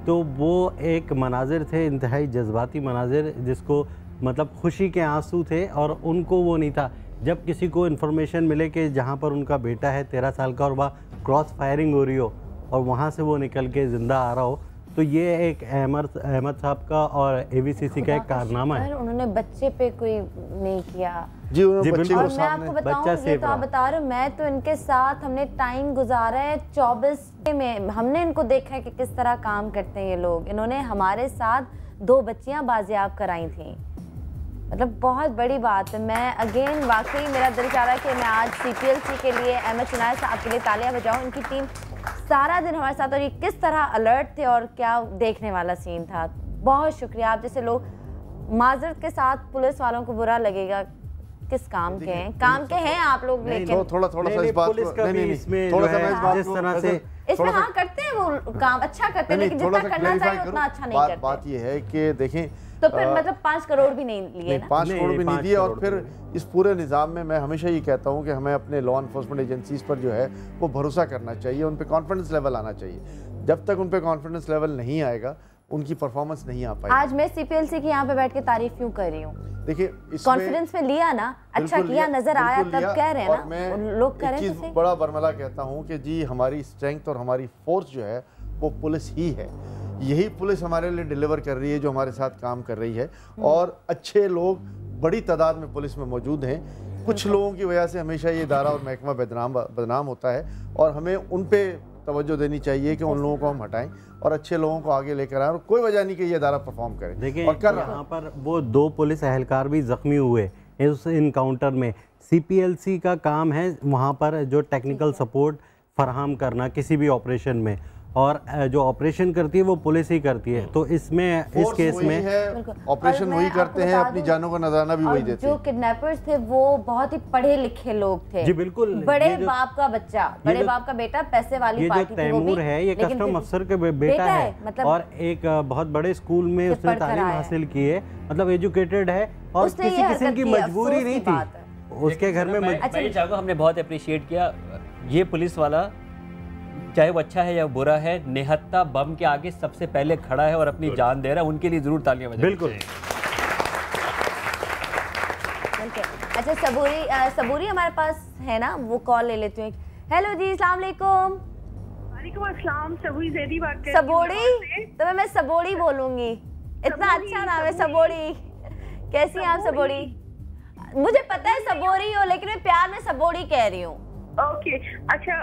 तो वो एक मनाजिर थे, इंतहाई जज्बाती मनाजिर, जिसको मतलब खुशी के आंसू थे और उनको वो नहीं था। जब किसी को इन्फॉर्मेशन मिले कि जहाँ पर उनका बेटा है 13 साल का और वह क्रॉस फायरिंग हो रही हो और वहाँ से वो निकल के ज़िंदा आ रहा हो, तो ये एक अहमद साहब का और AVCC का एक कारनामा है। उन्होंने बच्चे पे कोई नहीं किया जी, बिल्कुल। और मैं आपको बताऊं, ये तो आप बता रहे हो, मैं तो इनके साथ हमने टाइम गुजारा है 24 में, हमने इनको देखा है कि किस तरह काम करते हैं ये लोग। इन्होंने हमारे साथ 2 बच्चियां बाजियाब कराई थी, मतलब बहुत बड़ी बात है। मैं अगेन वाकई मेरा दिल चाह रहा है कि मैं आज CPLC के लिए अहमद चुनाई साहब के लिए तालियां बजाऊं। इनकी टीम सारा दिन हमारे साथ और ये किस तरह अलर्ट थे और क्या देखने वाला सीन था। बहुत शुक्रिया। आप जैसे लोग माजरत के साथ पुलिस वालों को बुरा लगेगा, किस काम के हैं, काम के हैं आप लोग, लेकिन थोड़ा सा इस बात को नहीं थोड़ा सा इस बात को इसमें हाँ करते हैं वो काम अच्छा करते हैं, लेकिन जितना करना चाहिए उतना अच्छा नहीं करते। बात ये है कि देखें तो फिर मतलब 5 करोड़ भी नहीं लिए ना? 5 करोड़ भी नहीं दिए। और फिर इस पूरे निज़ाम में मैं हमेशा ये कहता हूँ कि हमें अपने लॉ इन्फोर्समेंट एजेंसीज पर जो है वो भरोसा करना चाहिए, उन पर कॉन्फिडेंस लेवल आना चाहिए। जब तक उन पर कॉन्फिडेंस लेवल नहीं आएगा उनकी परफॉर्मेंस नहीं आ पाएगी। आज मैं CPLC की यहाँ पे बैठ के तारीफ क्यों कर रही हूँ? देखिए कॉन्फिडेंस पे लिया ना, अच्छा किया, नजर आया, तब कह रहे हैं ना लोग कह रहे हैं। बड़ा बरमला कहता हूँ कि जी हमारी स्ट्रेंथ और हमारी फोर्स जो है वो पुलिस ही है। यही पुलिस हमारे लिए डिलीवर कर रही है, जो हमारे साथ काम कर रही है और अच्छे लोग बड़ी तादाद में पुलिस में मौजूद हैं। कुछ लोगों की वजह से हमेशा ये इदारा और महकमा बदनाम होता है और हमें उन पे तवज्जो देनी चाहिए कि उन लोगों को हम हटाएं और अच्छे लोगों को आगे लेकर आएं और कोई वजह नहीं कि ये इदारा परफॉर्म करे। देखिए और कर यहाँ पर वो 2 पुलिस एहलकार भी ज़ख्मी हुए उस इनकाउंटर में। CPLC का काम है वहाँ पर जो टेक्निकल सपोर्ट फराहम करना किसी भी ऑपरेशन में, और जो ऑपरेशन करती है वो पुलिस ही करती है। तो इसमें इस केस में ऑपरेशन वही करते हैं, अपनी जानों का नजराना भी वही देते हैं। जो किडनैपर्स थे वो बहुत ही पढ़े लिखे लोग थे। जी बिल्कुल। बड़े बाप का बच्चा, बड़े बाप का बेटा, पैसे वाली पार्टी थी। तैमूर है ये कस्टम अफसर के बेटा है, मतलब और एक बहुत बड़े स्कूल में उसने तालीम हासिल की है, मतलब एजुकेटेड है और किसी किस्म की मजबूरी नहीं थी उसके घर में। हमने बहुत अप्रिशिएट किया ये पुलिस वाला, चाहे वो अच्छा है या बुरा है, निहत्ता बम के आगे सबसे पहले खड़ा है और अपनी जान दे रहा है। उनके लिए जरूर तालियां बजाएं। बिल्कुल। अच्छा सबूरी हमारे पास है ना, वो कॉल ले लेती हूँ। हेलो जी, अस्सलाम वालेकुम। वालेकुम अस्सलाम, सबूरी ज़ैदी बात कर रही हूँ। सबोड़ी? तो मैं सबोड़ी बोलूंगी, इतना अच्छा नाम है सबोड़ी। कैसी हैं आप सबोड़ी? मुझे पता है सबोरी हो, लेकिन मैं प्यार में सबोड़ी कह रही हूँ। ओके अच्छा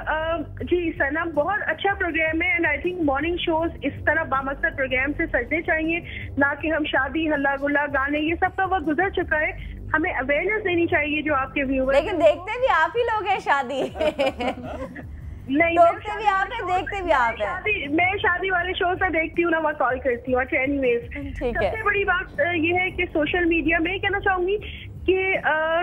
जी सना, बहुत अच्छा प्रोग्राम है and I think morning shows इस तरह बामकसद प्रोग्राम से सजने चाहिए, ना कि हम शादी हल्ला गुल्ला गाने ये सब का वक्त गुजर चुका है। हमें अवेयरनेस देनी चाहिए जो आपके व्यूअर्स। लेकिन देखते भी आप ही लोग हैं शादी। नहीं, टोकते भी आप हैं, देखते भी आप हैं। मैं शादी वाले शो से देखती हूँ ना, वहाँ कॉल करती हूँ। अच्छा एनीवेज, सबसे बड़ी बात ये है कि सोशल मीडिया में कहना चाहूंगी कि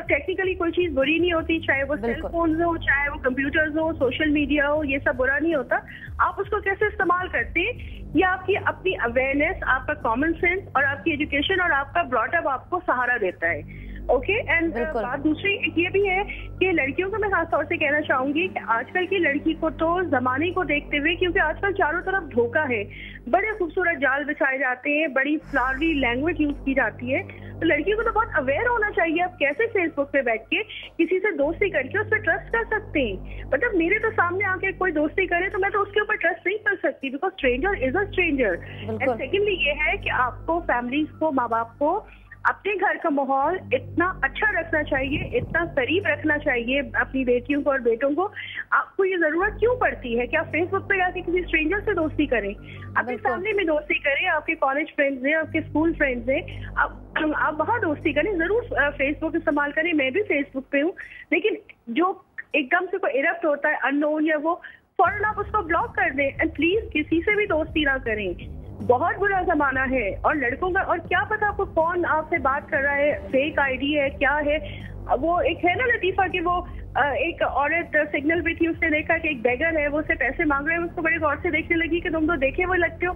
टेक्निकली कोई चीज बुरी नहीं होती, चाहे वो सेल फोन हो, चाहे वो कंप्यूटर्स हो, सोशल मीडिया हो, ये सब बुरा नहीं होता। आप उसको कैसे इस्तेमाल करते हैं, ये आपकी अपनी अवेयरनेस, आपका कॉमन सेंस और आपकी एजुकेशन और आपका ब्रॉटअप आपको सहारा देता है। ओके एंड बात दूसरी ये भी है कि लड़कियों को मैं खास तौर से कहना चाहूंगी कि आजकल की लड़की को तो जमाने को देखते हुए, क्योंकि आजकल चारों तरफ धोखा है, बड़े खूबसूरत जाल बिछाए जाते हैं, बड़ी फ्लावरी लैंग्वेज यूज की जाती है, तो लड़कियों को तो बहुत अवेयर होना चाहिए आप कैसे फेसबुक पे बैठ के किसी से दोस्ती करके उस पर ट्रस्ट कर सकते हैं। मतलब मेरे तो सामने आके कोई दोस्ती करे तो मैं तो उसके ऊपर ट्रस्ट नहीं कर सकती, because stranger is a stranger. And secondly ये है कि आपको फैमिली को, माँ बाप को अपने घर का माहौल इतना अच्छा रखना चाहिए, इतना करीब रखना चाहिए अपनी बेटियों को और बेटों को। आपको ये जरूरत क्यों पड़ती है कि आप फेसबुक पे जाके किसी स्ट्रेंजर से दोस्ती करें? अपनी फैमिली में दोस्ती करें, आपके कॉलेज फ्रेंड्स हैं, आपके स्कूल फ्रेंड्स हैं, आप वहाँ दोस्ती करें। जरूर फेसबुक इस्तेमाल करें, मैं भी फेसबुक पे हूँ, लेकिन जो एकदम से कोई इरप्ट होता है अननोन या वो, फौरन आप उसको ब्लॉक कर दें। एंड प्लीज किसी से भी दोस्ती ना करें, बहुत बुरा जमाना है। और लड़कों का, और क्या पता आपको कौन आपसे बात कर रहा है, फेक आईडी है, क्या है। वो एक है ना लतीफा कि वो एक औरत सिग्नल पे थी, उसने देखा कि एक बेगर है, वो उससे पैसे मांग रहे हैं, उसको बड़े गौर से देखने लगी कि तुम तो देखे वो लगते हो,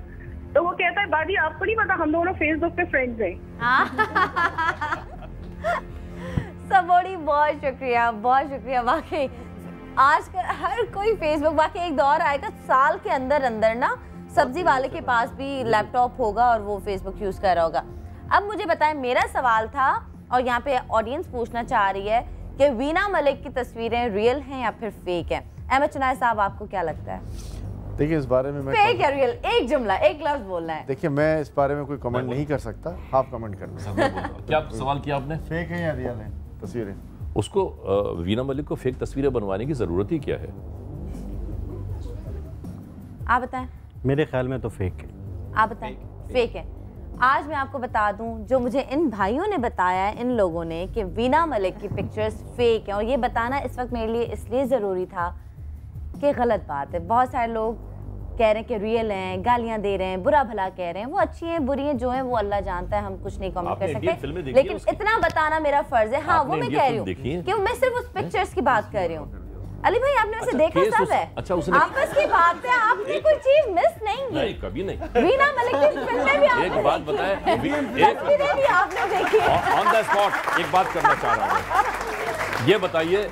तो वो कहता है बादी आपको नहीं पता हम दोनों फेसबुक पे फ्रेंड्स हैं। सबोड़ी बहुत शुक्रिया। वाकई आजकल हर कोई फेसबुक, बाकी एक दौर आएगा साल के अंदर अंदर ना सब्जी वाले के पास भी लैपटॉप होगा और वो फेसबुक यूज कर रहा होगा। अब मुझे बताएं, मेरा सवाल था और यहाँ पे ऑडियंस पूछना चाह रही है कि वीना मलिक की तस्वीरें रियल हैं या फिर फेक हैं। अहमद चुनाय साहब, आपको क्या लगता है? देखिए, इस बारे में मैं फेक या रियल, एक जुमला, एक लफ्ज बोलना है। देखिए, मैं इस बारे में कोई कमेंट नहीं कर सकता, हाफ कमेंट करना। क्या सवाल किया आपने? फेक है या रियल है तस्वीरें? उसको वीना मलिक को फेक तस्वीरें बनवाने की जरूरत ही क्या है? आप बताएं। मेरे ख्याल में तो फेक है। आप बताएं। फेक है। आज मैं आपको बता दूं, जो मुझे इन भाइयों ने बताया है, इन लोगों ने, कि वीना मलिक की पिक्चर्स फेक हैं, और ये बताना इस वक्त मेरे लिए इसलिए ज़रूरी था कि गलत बात है। बहुत सारे लोग कह रहे हैं कि रियल हैं, गालियां दे रहे हैं, बुरा भला कह रहे हैं। वो अच्छी हैं बुरी हैं, जो हैं वो अल्लाह जानता है, हम कुछ नहीं कमेंट कर सकते, लेकिन इतना बताना मेरा फर्ज है। हाँ, वो मैं कह रही हूँ कि मैं सिर्फ उस पिक्चर्स की बात कर रही हूँ। अली भाई, आपने वैसे देखा सब है। अच्छा, उसने आपस की बात है, आपने कोई चीज मिस नहीं की। नहीं, कभी नहीं। वीना मलिक की फिल्म में भी एक बात बताएं, भी आपने देखी ऑन द स्पॉट एक बात करना चाह रहा हूँ। ये बताइए,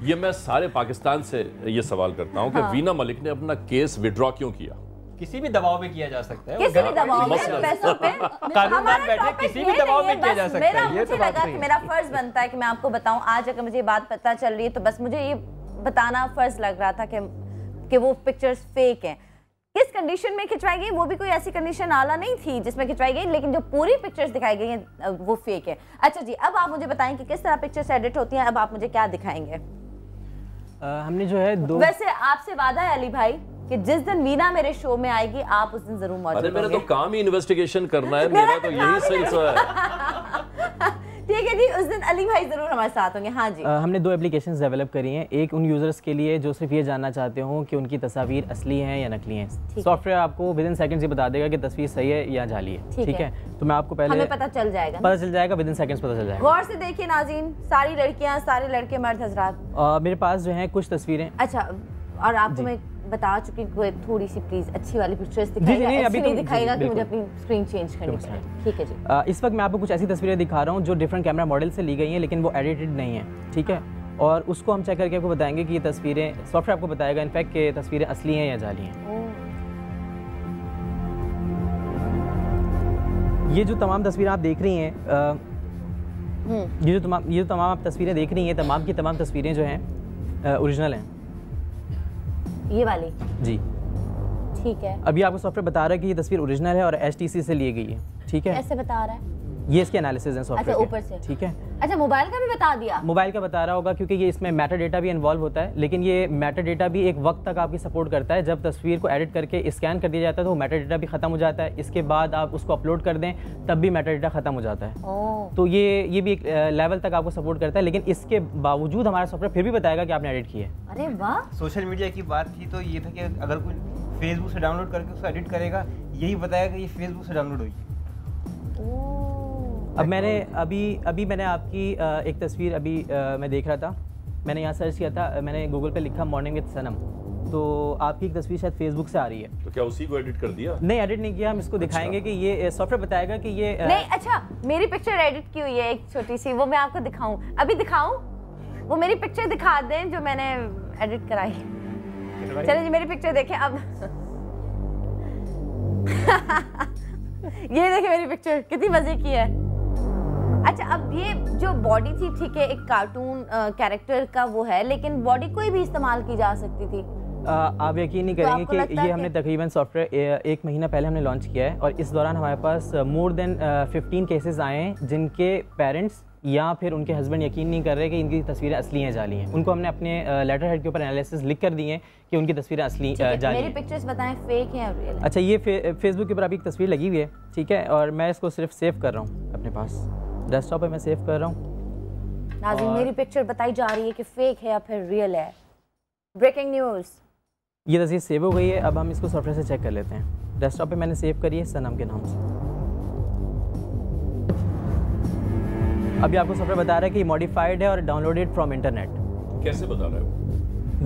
ये मैं सारे पाकिस्तान से ये सवाल करता हूँ कि वीना मलिक ने अपना केस विड्रॉ क्यों किया? किसी भी दबाव में किया जा सकता है, किसी भी दबाव में, पैसों पे, कानूनदान बैठे किसी भी दबाव में किया जा सकता है। मुझे लगा कि मेरा फर्ज बनता है कि मैं आपको बताऊं। आज अगर मुझे ये बात पता चल रही है तो बस मुझे ये बताना फर्ज लग रहा था कि वो पिक्चर्स फेक हैं। किस कंडीशन में खिंचवाई गई, वो भी कोई ऐसी कंडीशन आला नहीं थी जिसमें खिंचवाई गई, लेकिन जो पूरी पिक्चर्स दिखाई गई हैं वो फेक है। अच्छा जी, अब आप मुझे बताएं कि किस तरह पिक्चर्स एडिट होती हैं। अब आप मुझे क्या दिखाएंगे? हमने जो है दो, वैसे आपसे वादा है अली भाई कि जिस दिन वीना मेरे शो में आएगी आप उस दिन जरूर मौजूद होंगे। अरे मेरा तो काम ही इन्वेस्टिगेशन करना है, मेरा तो यही सिलसिला है। ठीक है जी, उस दिन अली भाई जरूर हमारे साथ होंगे। हाँ जी। हमने दो एप्लीकेशंस डेवलप करी हैं। एक उन यूजर्स के लिए जो सिर्फ ये जानना चाहते हो कि उनकी तस्वीर असली हैं या नकली हैं। सॉफ्टवेयर आपको विद इन सेकंड्स ये बता देगा कि तस्वीर सही है या जाली है। ठीक है, तो मैं आपको पहले हमें पता चल जाएगा विद इन सेकंड्स पता चल जाएगा। गौर से देखिए नाज़रीन, सारी लड़कियां, सारे लड़के, मर्द हजरात। मेरे पास जो है कुछ तस्वीरें। अच्छा, और आपको मैं बता चुकी हूँ, थोड़ी सी प्लीज अच्छी वाली पिक्चर्स दिखाइएगा। अभी नहीं दिखाएगा कि मुझे अपनी स्क्रीन चेंज करनी है। ठीक है जी। इस वक्त मैं आपको कुछ ऐसी तस्वीरें दिखा रहा हूँ जो डिफरेंट कैमरा मॉडल से ली गई हैं, लेकिन वो एडिटेड नहीं है। ठीक है, और उसको हम चेक करके आपको बताएंगे कि ये तस्वीरें, सॉफ्टवेयर आपको बताएगा इनफैक्ट कि तस्वीरें असली हैं या जाली हैं। ये जो तमाम तस्वीरें आप देख रही हैं, ये जो तमाम आप तस्वीरें देख रही हैं, तमाम की तमाम तस्वीरें जो हैं ओरिजिनल हैं। ये वाली? जी। ठीक है। अभी आपको सॉफ्टवेयर बता रहा है कि ये तस्वीर ओरिजिनल है और HTC से ली गई है। ठीक है, ऐसे बता रहा है? ये इसके एनालिसिस हैं सॉफ्टवेयर अच्छा, ऊपर से ठीक है। अच्छा, मोबाइल का भी बता दिया? मोबाइल का बता रहा होगा क्योंकि ये इसमें मेटा डेटा भी इन्वॉल्व होता है, लेकिन ये मेटा डेटा भी एक वक्त तक आपकी सपोर्ट करता है। जब तस्वीर को एडिट करके स्कैन कर दिया जाता है तो वो मेटा डेटा भी खत्म हो जाता है। इसके बाद आप उसको अपलोड कर दें तब भी मेटा डेटा खत्म हो जाता है। तो ये भी एक लेवल तक आपको सपोर्ट करता है, लेकिन इसके बावजूद हमारा सॉफ्टवेयर फिर भी बताएगा कि आपने एडिट किया है। अरे वाह। सोशल मीडिया की बात थी तो ये था कि अगर कोई फेसबुक से डाउनलोड करके उसको एडिट करेगा, यही बताएगा कि ये फेसबुक से डाउनलोड हुई। अब मैंने अभी मैंने आपकी एक तस्वीर मैं देख रहा था, मैंने यहाँ सर्च किया था, मैंने गूगल पे लिखा मॉर्निंग विद सनम, तो आपकी एक तस्वीर शायद फेसबुक से आ रही है। तो क्या उसी को एडिट कर दिया? नहीं, एडिट नहीं किया, हम इसको दिखाएंगे कि ये सॉफ्टवेयर बताएगा कि ये नहीं। अच्छा, मेरी पिक्चर एडिट की हुई है एक छोटी सी, वो मैं आपको दिखाऊं? अभी दिखाऊं? वो मेरी पिक्चर दिखा दें जो मैंने एडिट कराई। चलिए जी, मेरी पिक्चर देखें अब। ये देखें मेरी पिक्चर कितनी मजे की है। अच्छा, अब ये जो बॉडी थी, ठीक है, एक कार्टून कैरेक्टर का वो है, लेकिन बॉडी कोई भी इस्तेमाल की जा सकती थी। आप यकीन नहीं करेंगे कि ये हमने तकरीबन सॉफ्टवेयर 1 महीना पहले हमने लॉन्च किया है और इस दौरान हमारे पास मोर देन 15 केसेस आए हैं जिनके पेरेंट्स या फिर उनके हस्बैंड यकीन नहीं कर रहे कि इनकी तस्वीरें असली हैं जाली हैं। उनको हमने अपने लेटर हेड के ऊपर एनालिसिस लिख कर दिए हैं कि उनकी तस्वीरें असली जाली हैं। मेरी पिक्चर्स बताएं फेक हैं या रियल हैं? अच्छा, ये फेसबुक के ऊपर अभी एक तस्वीर लगी हुई है, ठीक है, और मैं इसको सिर्फ सेव कर रहा हूँ अपने पास, डेस्कटॉप पे मैं सेव कर रहा हूँ। नाज़रीन, मेरी पिक्चर बताई जा रही है कि फेक है या फिर रियल है। Breaking news. ये तस्वीर सेव हो गई है, अब हम इसको सॉफ्टवेयर से चेक कर लेते हैं। डेस्कटॉप पे मैंने सेव करी है सनम के नाम से। अभी आपको सॉफ्टवेयर बता रहा है कि मॉडिफाइड है और डाउनलोडेड फ्रॉम इंटरनेट। कैसे बता रहा है वो?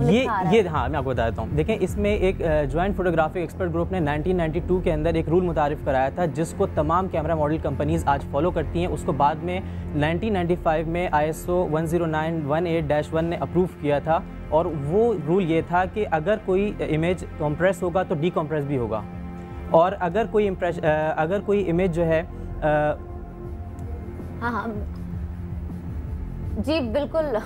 ये हाँ, मैं आपको बता देता हूँ। देखें, इसमें एक जॉइंट फोटोग्राफिक एक्सपर्ट ग्रुप ने 1992 के अंदर एक रूल मुतारिफ कराया था जिसको तमाम कैमरा मॉडल कंपनीज आज फॉलो करती हैं। उसको बाद में 1995 में ISO 10918-1 ने अप्रूव किया था और वो रूल ये था कि अगर कोई इमेज कंप्रेस होगा तो डीकम्प्रेस भी होगा, और अगर कोई इमेज जो है हाँ जी बिल्कुल,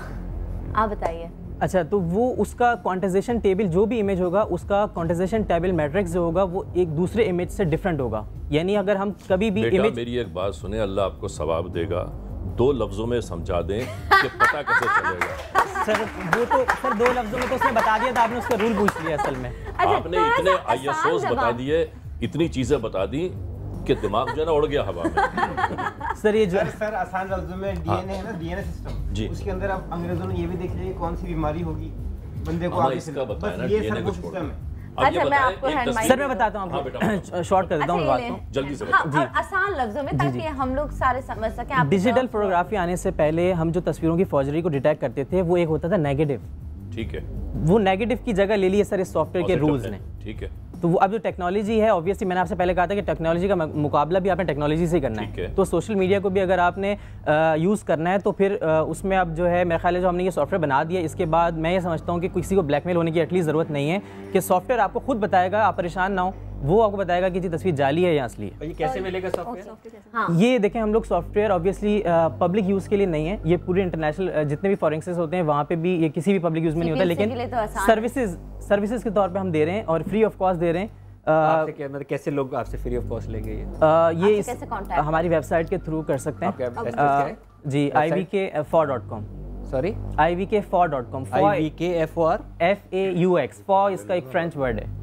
आप बताइए। अच्छा, तो वो उसका क्वांटाइजेशन टेबल, जो भी इमेज होगा उसका क्वांटाइजेशन टेबल मैट्रिक्स जो होगा वो एक दूसरे इमेज से डिफरेंट होगा। यानी अगर हम कभी भी इमेज, मेरी एक बात सुने, अल्लाह आपको सवाब देगा, 2 लफ्जों में समझा दें कि पता कैसे चलेगा। सर वो तो सर 2 लफ्जों में तो उसने बता दिया था, आपने उसका रूल पूछ लिया असल में। आपने इतने ISOs बता दिए, इतनी चीजें बता दी कि दिमाग जो है ना उड़ गया हवा में। सर ये जो सर आसान लफ्जों में DNA है ना, DNA सिस्टम, उसके अंदर अब अंग्रेजों ने ये भी देख लिया कौन सी बीमारी होगी बंदे को, इसका बताया ना, ये सब सिस्टम है। अच्छा, मैं आपको सर मैं बताता हूँ आपको, शॉर्ट कर देता हूँ बात को जल्दी से जी, आसान लफ्जों में, ताकि हम लोग सारे समझ सकें। डिजिटल फोटोग्राफी आने से पहले हम जो तस्वीरों की फॉर्जरी को डिटेक्ट करते थे वो एक होता था नेगेटिव, ठीक है, वो नेगेटिव की जगह ले ली है सर इस सॉफ्टवेयर के रूल्स ने, ठीक है। तो वो अब जो टेक्नोलॉजी है, ऑब्वियसली मैंने आपसे पहले कहा था कि टेक्नोलॉजी का मुकाबला भी आपने टेक्नोलॉजी से करना है, तो सोशल मीडिया को भी अगर आपने यूज़ करना है तो फिर उसमें अब जो है मेरा ख्याल है जो हमने ये सॉफ्टवेयर बना दिया, इसके बाद मैं ये समझता हूँ कि किसी को ब्लैकमेल होने की एटलीस्ट ज़रूरत नहीं है कि सॉफ्टवेयर आपको खुद बताएगा, आप परेशान ना हो, वो आपको बताएगा कि जी तस्वीर जाली है या असली है। ये कैसे मिलेगा सॉफ्टवेयर? ये देखें, हम लोग सॉफ्टवेयर ऑब्वियसली पब्लिक यूज़ के लिए नहीं है, ये पूरे इंटरनेशनल जितने भी फॉरेंसिस होते हैं वहाँ पे भी ये किसी भी पब्लिक यूज़ में नहीं होता, लेकिन सर्विसेज के तौर पे हम दे रहे हैं और फ्री ऑफ कॉस्ट दे रहे हैं। मतलब कैसे लोग आपसे फ्री ऑफ कॉस्ट लेंगे ये हमारी वेबसाइट के थ्रू कर सकते हैं जी, ivk4.com। Sorry, ivk4.com। FAUX, for इसका एक फ्रेंच वर्ड है।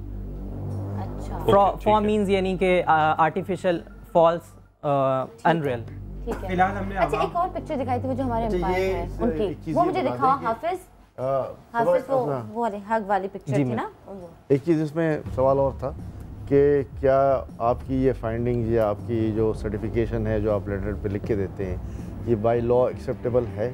फॉर मीन्स यानी कि आर्टिफिशियल, फॉल्स, अनरियल। फिलहाल हमने अच्छा एक और पिक्चर दिखाई थी वो जो हमारे एम्पायर है उनकी, वो मुझे दिखाओ। हाफिज वो वाली हग वाली पिक्चर थी ना। एक चीज़ इसमें सवाल और था कि क्या आपकी ये फाइंडिंग्स या आपकी जो सर्टिफिकेशन है जो आप लेटर पे लिख के देते हैं, ये बाय लॉ एक्सेप्टेबल है?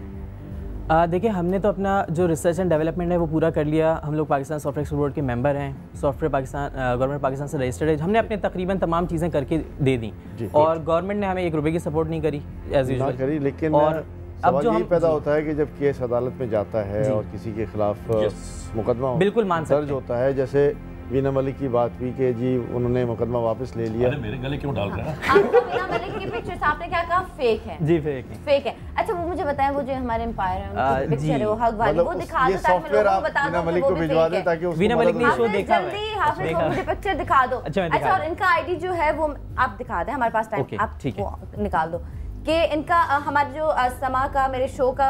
देखिए, हमने तो अपना जो रिसर्च एंड डेवलपमेंट है वो पूरा कर लिया। हम लोग पाकिस्तान सॉफ्टवेयर एक्सपर्ट बोर्ड के मेंबर हैं, सॉफ्टवेयर पाकिस्तान गवर्नमेंट पाकिस्तान से रजिस्टर्ड है। हमने अपने तकरीबन तमाम चीज़ें करके दे दी और गवर्नमेंट ने हमें 1 रुपये की सपोर्ट नहीं करी एज यूजुअल करी। लेकिन और अब जो पैदा होता है कि जब केस अदालत में जाता है और किसी के खिलाफ मुकदमा बिल्कुल दर्ज होता है, जैसे वीना मलिक की बात हुई कि जी उन्होंने मुकदमा वापस ले लिया। अरे मेरे गले क्यों डाल रहे हैं? आपको वीना मलिक की पिक्चर्स आपने क्या कहा फेक है? जी फेक है, फेक है। अच्छा वो मुझे बताएं, वो जो हमारे एम्पायर है उनकी पिक्चर है वो हग वाली, वो दिखा दो ताकि मैं लोगों को बता दूं मलिक को भिजवा दें ताकि वीना मलिक ने शो देखा है। जल्दी हाफिज को मुझे पिक्चर दिखा दो। अच्छा और इनका आईडी जो है वो आप दिखा दें, हमारे पास टाइम, आप वो निकाल दो। कि इनका हमारे जो समा का मेरे शो का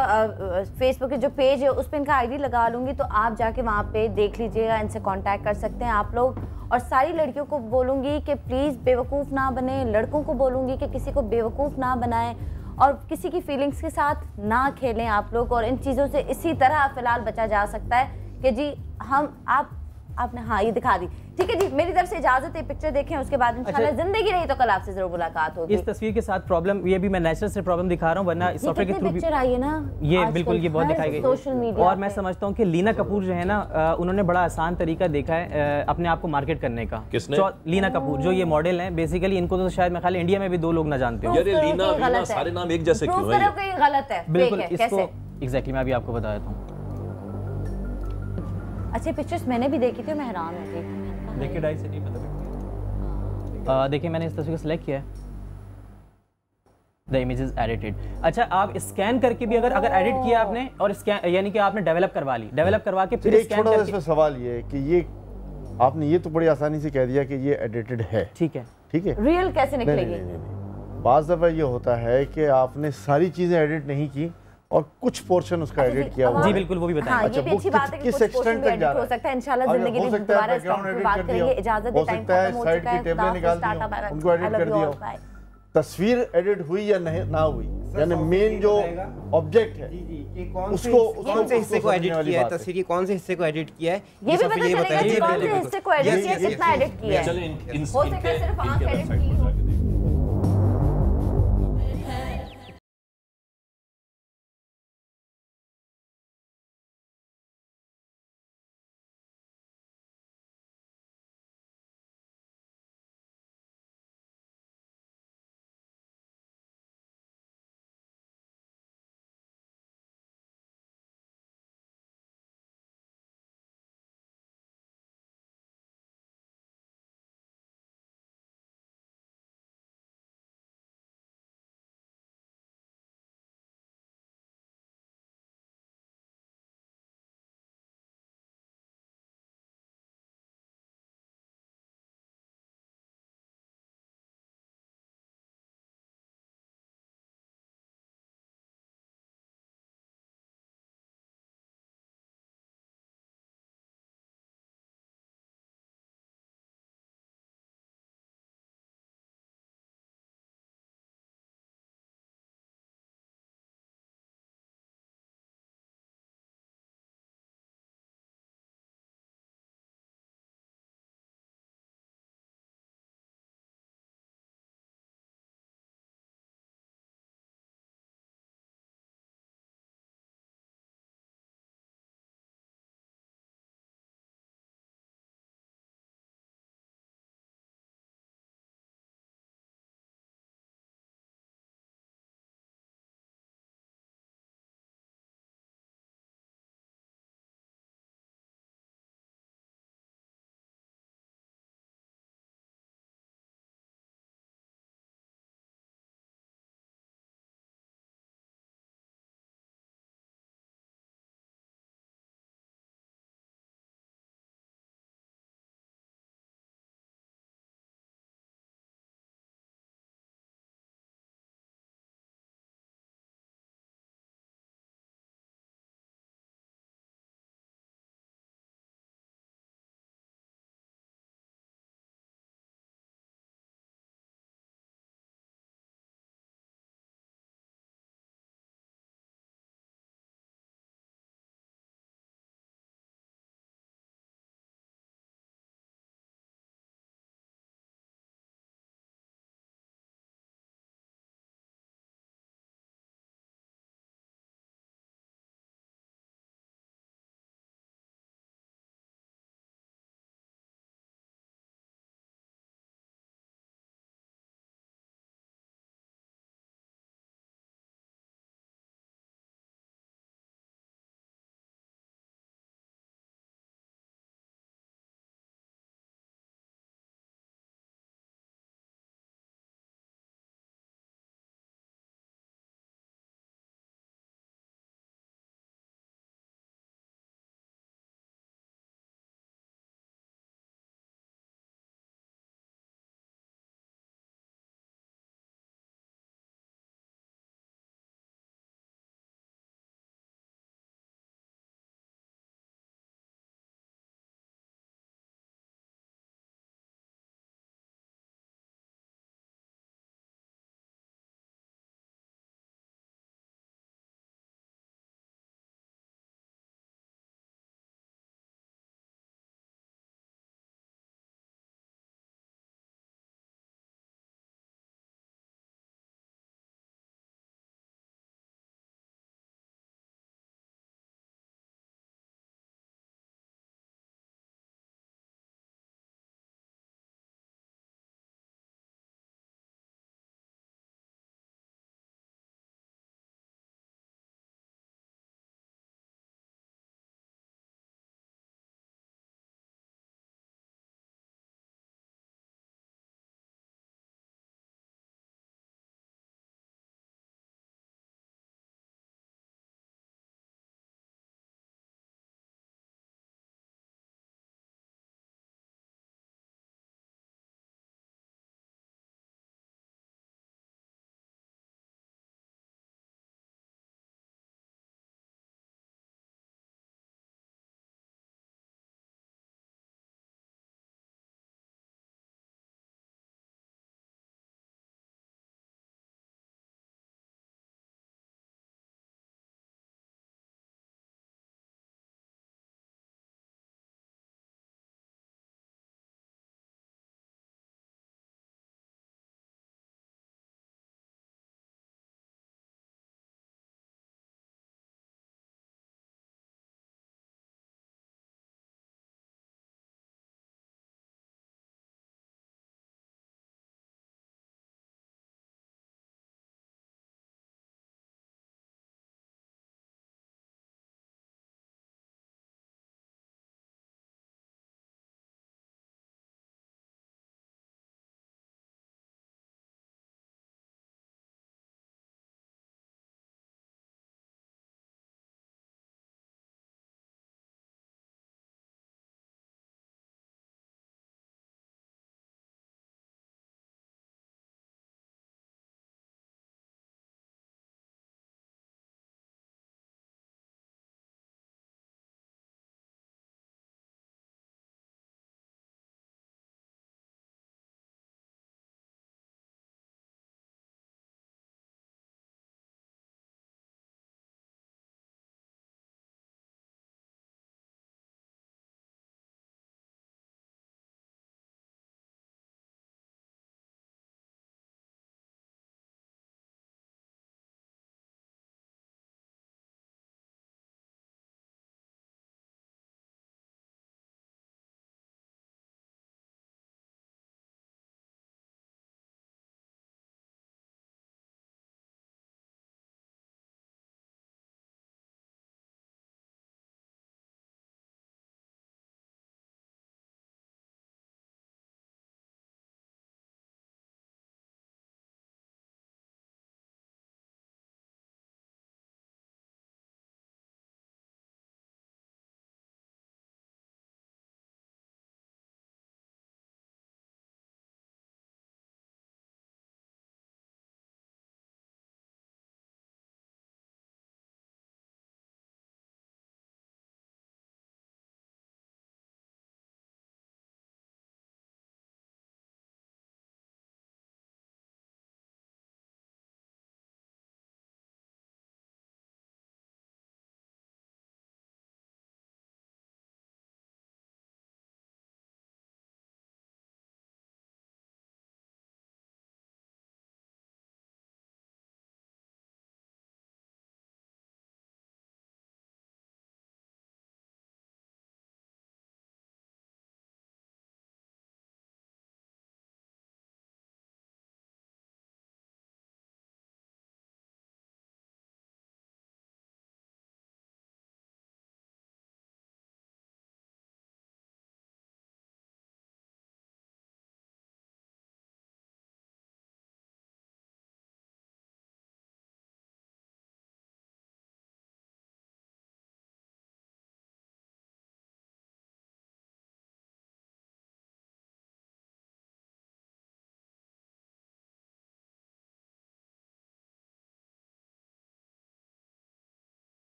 फेसबुक के जो पेज है उस पर इनका आईडी लगा लूँगी, तो आप जाके वहाँ पे देख लीजिएगा, इनसे कांटेक्ट कर सकते हैं आप लोग। और सारी लड़कियों को बोलूँगी कि प्लीज़ बेवकूफ़ ना बने, लड़कों को बोलूँगी कि किसी को बेवकूफ़ ना बनाएं और किसी की फीलिंग्स के साथ ना खेलें आप लोग। और इन चीज़ों से इसी तरह फ़िलहाल बचा जा सकता है कि जी हम आपने हाँ ये दिखा दी, ठीक है जी। मेरी तरफ से इजाजत है, पिक्चर देखें, उसके बाद इंशाल्लाह जिंदगी रही तो कल आपसे जरूर मुलाकात होगी। इस तस्वीर के साथ प्रॉब्लम ये भी मैं नेचुरल से प्रॉब्लम दिखा रहा हूँ, वरना सॉफ्टवेयर के थ्रू पिक्चर आई है ना ये बिल्कुल ये बहुत दिखाई गई सोशल मीडिया। और मैं समझता हूँ कि लीना कपूर जो है ना, उन्होंने बड़ा आसान तरीका देखा है अपने आप को मार्केट करने का। किसने? लीना कपूर जो ये मॉडल है, बेसिकली इनको तो शायद मैं खाली इंडिया में भी 2 लोग ना जानते हो। लीना सारे नाम एक जैसे क्यों है? गलत है, बिल्कुल इसको एग्जैक्टली मैं अभी आपको बता देता हूँ। अच्छे पिक्चर्स मैंने भी देखी थी, मैं हैरान हो गई। नेकेड आई से नहीं पता। देखिए मैंने इस तस्वीर को सिलेक्ट किया है, द इमेज इज एडिटेड। अच्छा, आप स्कैन करके भी अगर एडिट किया आपने और स्कैन यानी कि आपने डेवलप करवा ली, डेवलप करवा के फिर स्कैन करके। इसमें सवाल ये है कि ये आपने ये तो बड़ी आसानी से कह दिया कि ये एडिटेड है, ठीक है, ठीक है, रियल कैसे निकलेगी? नहीं। बाज़ दफ़ा ये होता है कि आपने सारी चीज़ें एडिट नहीं की और कुछ पोर्शन उसका एडिट किया हुआ। जी बिल्कुल, वो भी बताएंगे। अच्छा, ये भी अच्छी बात है कि कुछ पोर्शन भी एडिट हो सकता है। इंशाल्लाह जिंदगी में दोबारा इस टॉपिक पे बात करेंगे। इजाजत दे, टाइम खत्म हो चुका है। टेबलें निकाल दी, उनको एडिट कर दिया। तस्वीर एडिट हुई या नहीं ना हुई, यानी मेन जो ऑब्जेक्ट है उसको कौन से हिस्से को एडिट किया है, तस्वीर के कौन से हिस्से को एडिट किया है, ये भी पता चलेगा कौन से हिस्से को एडिट किया है, कितना एडिट किया है। हो सकता है सिर्फ आंख एडिट की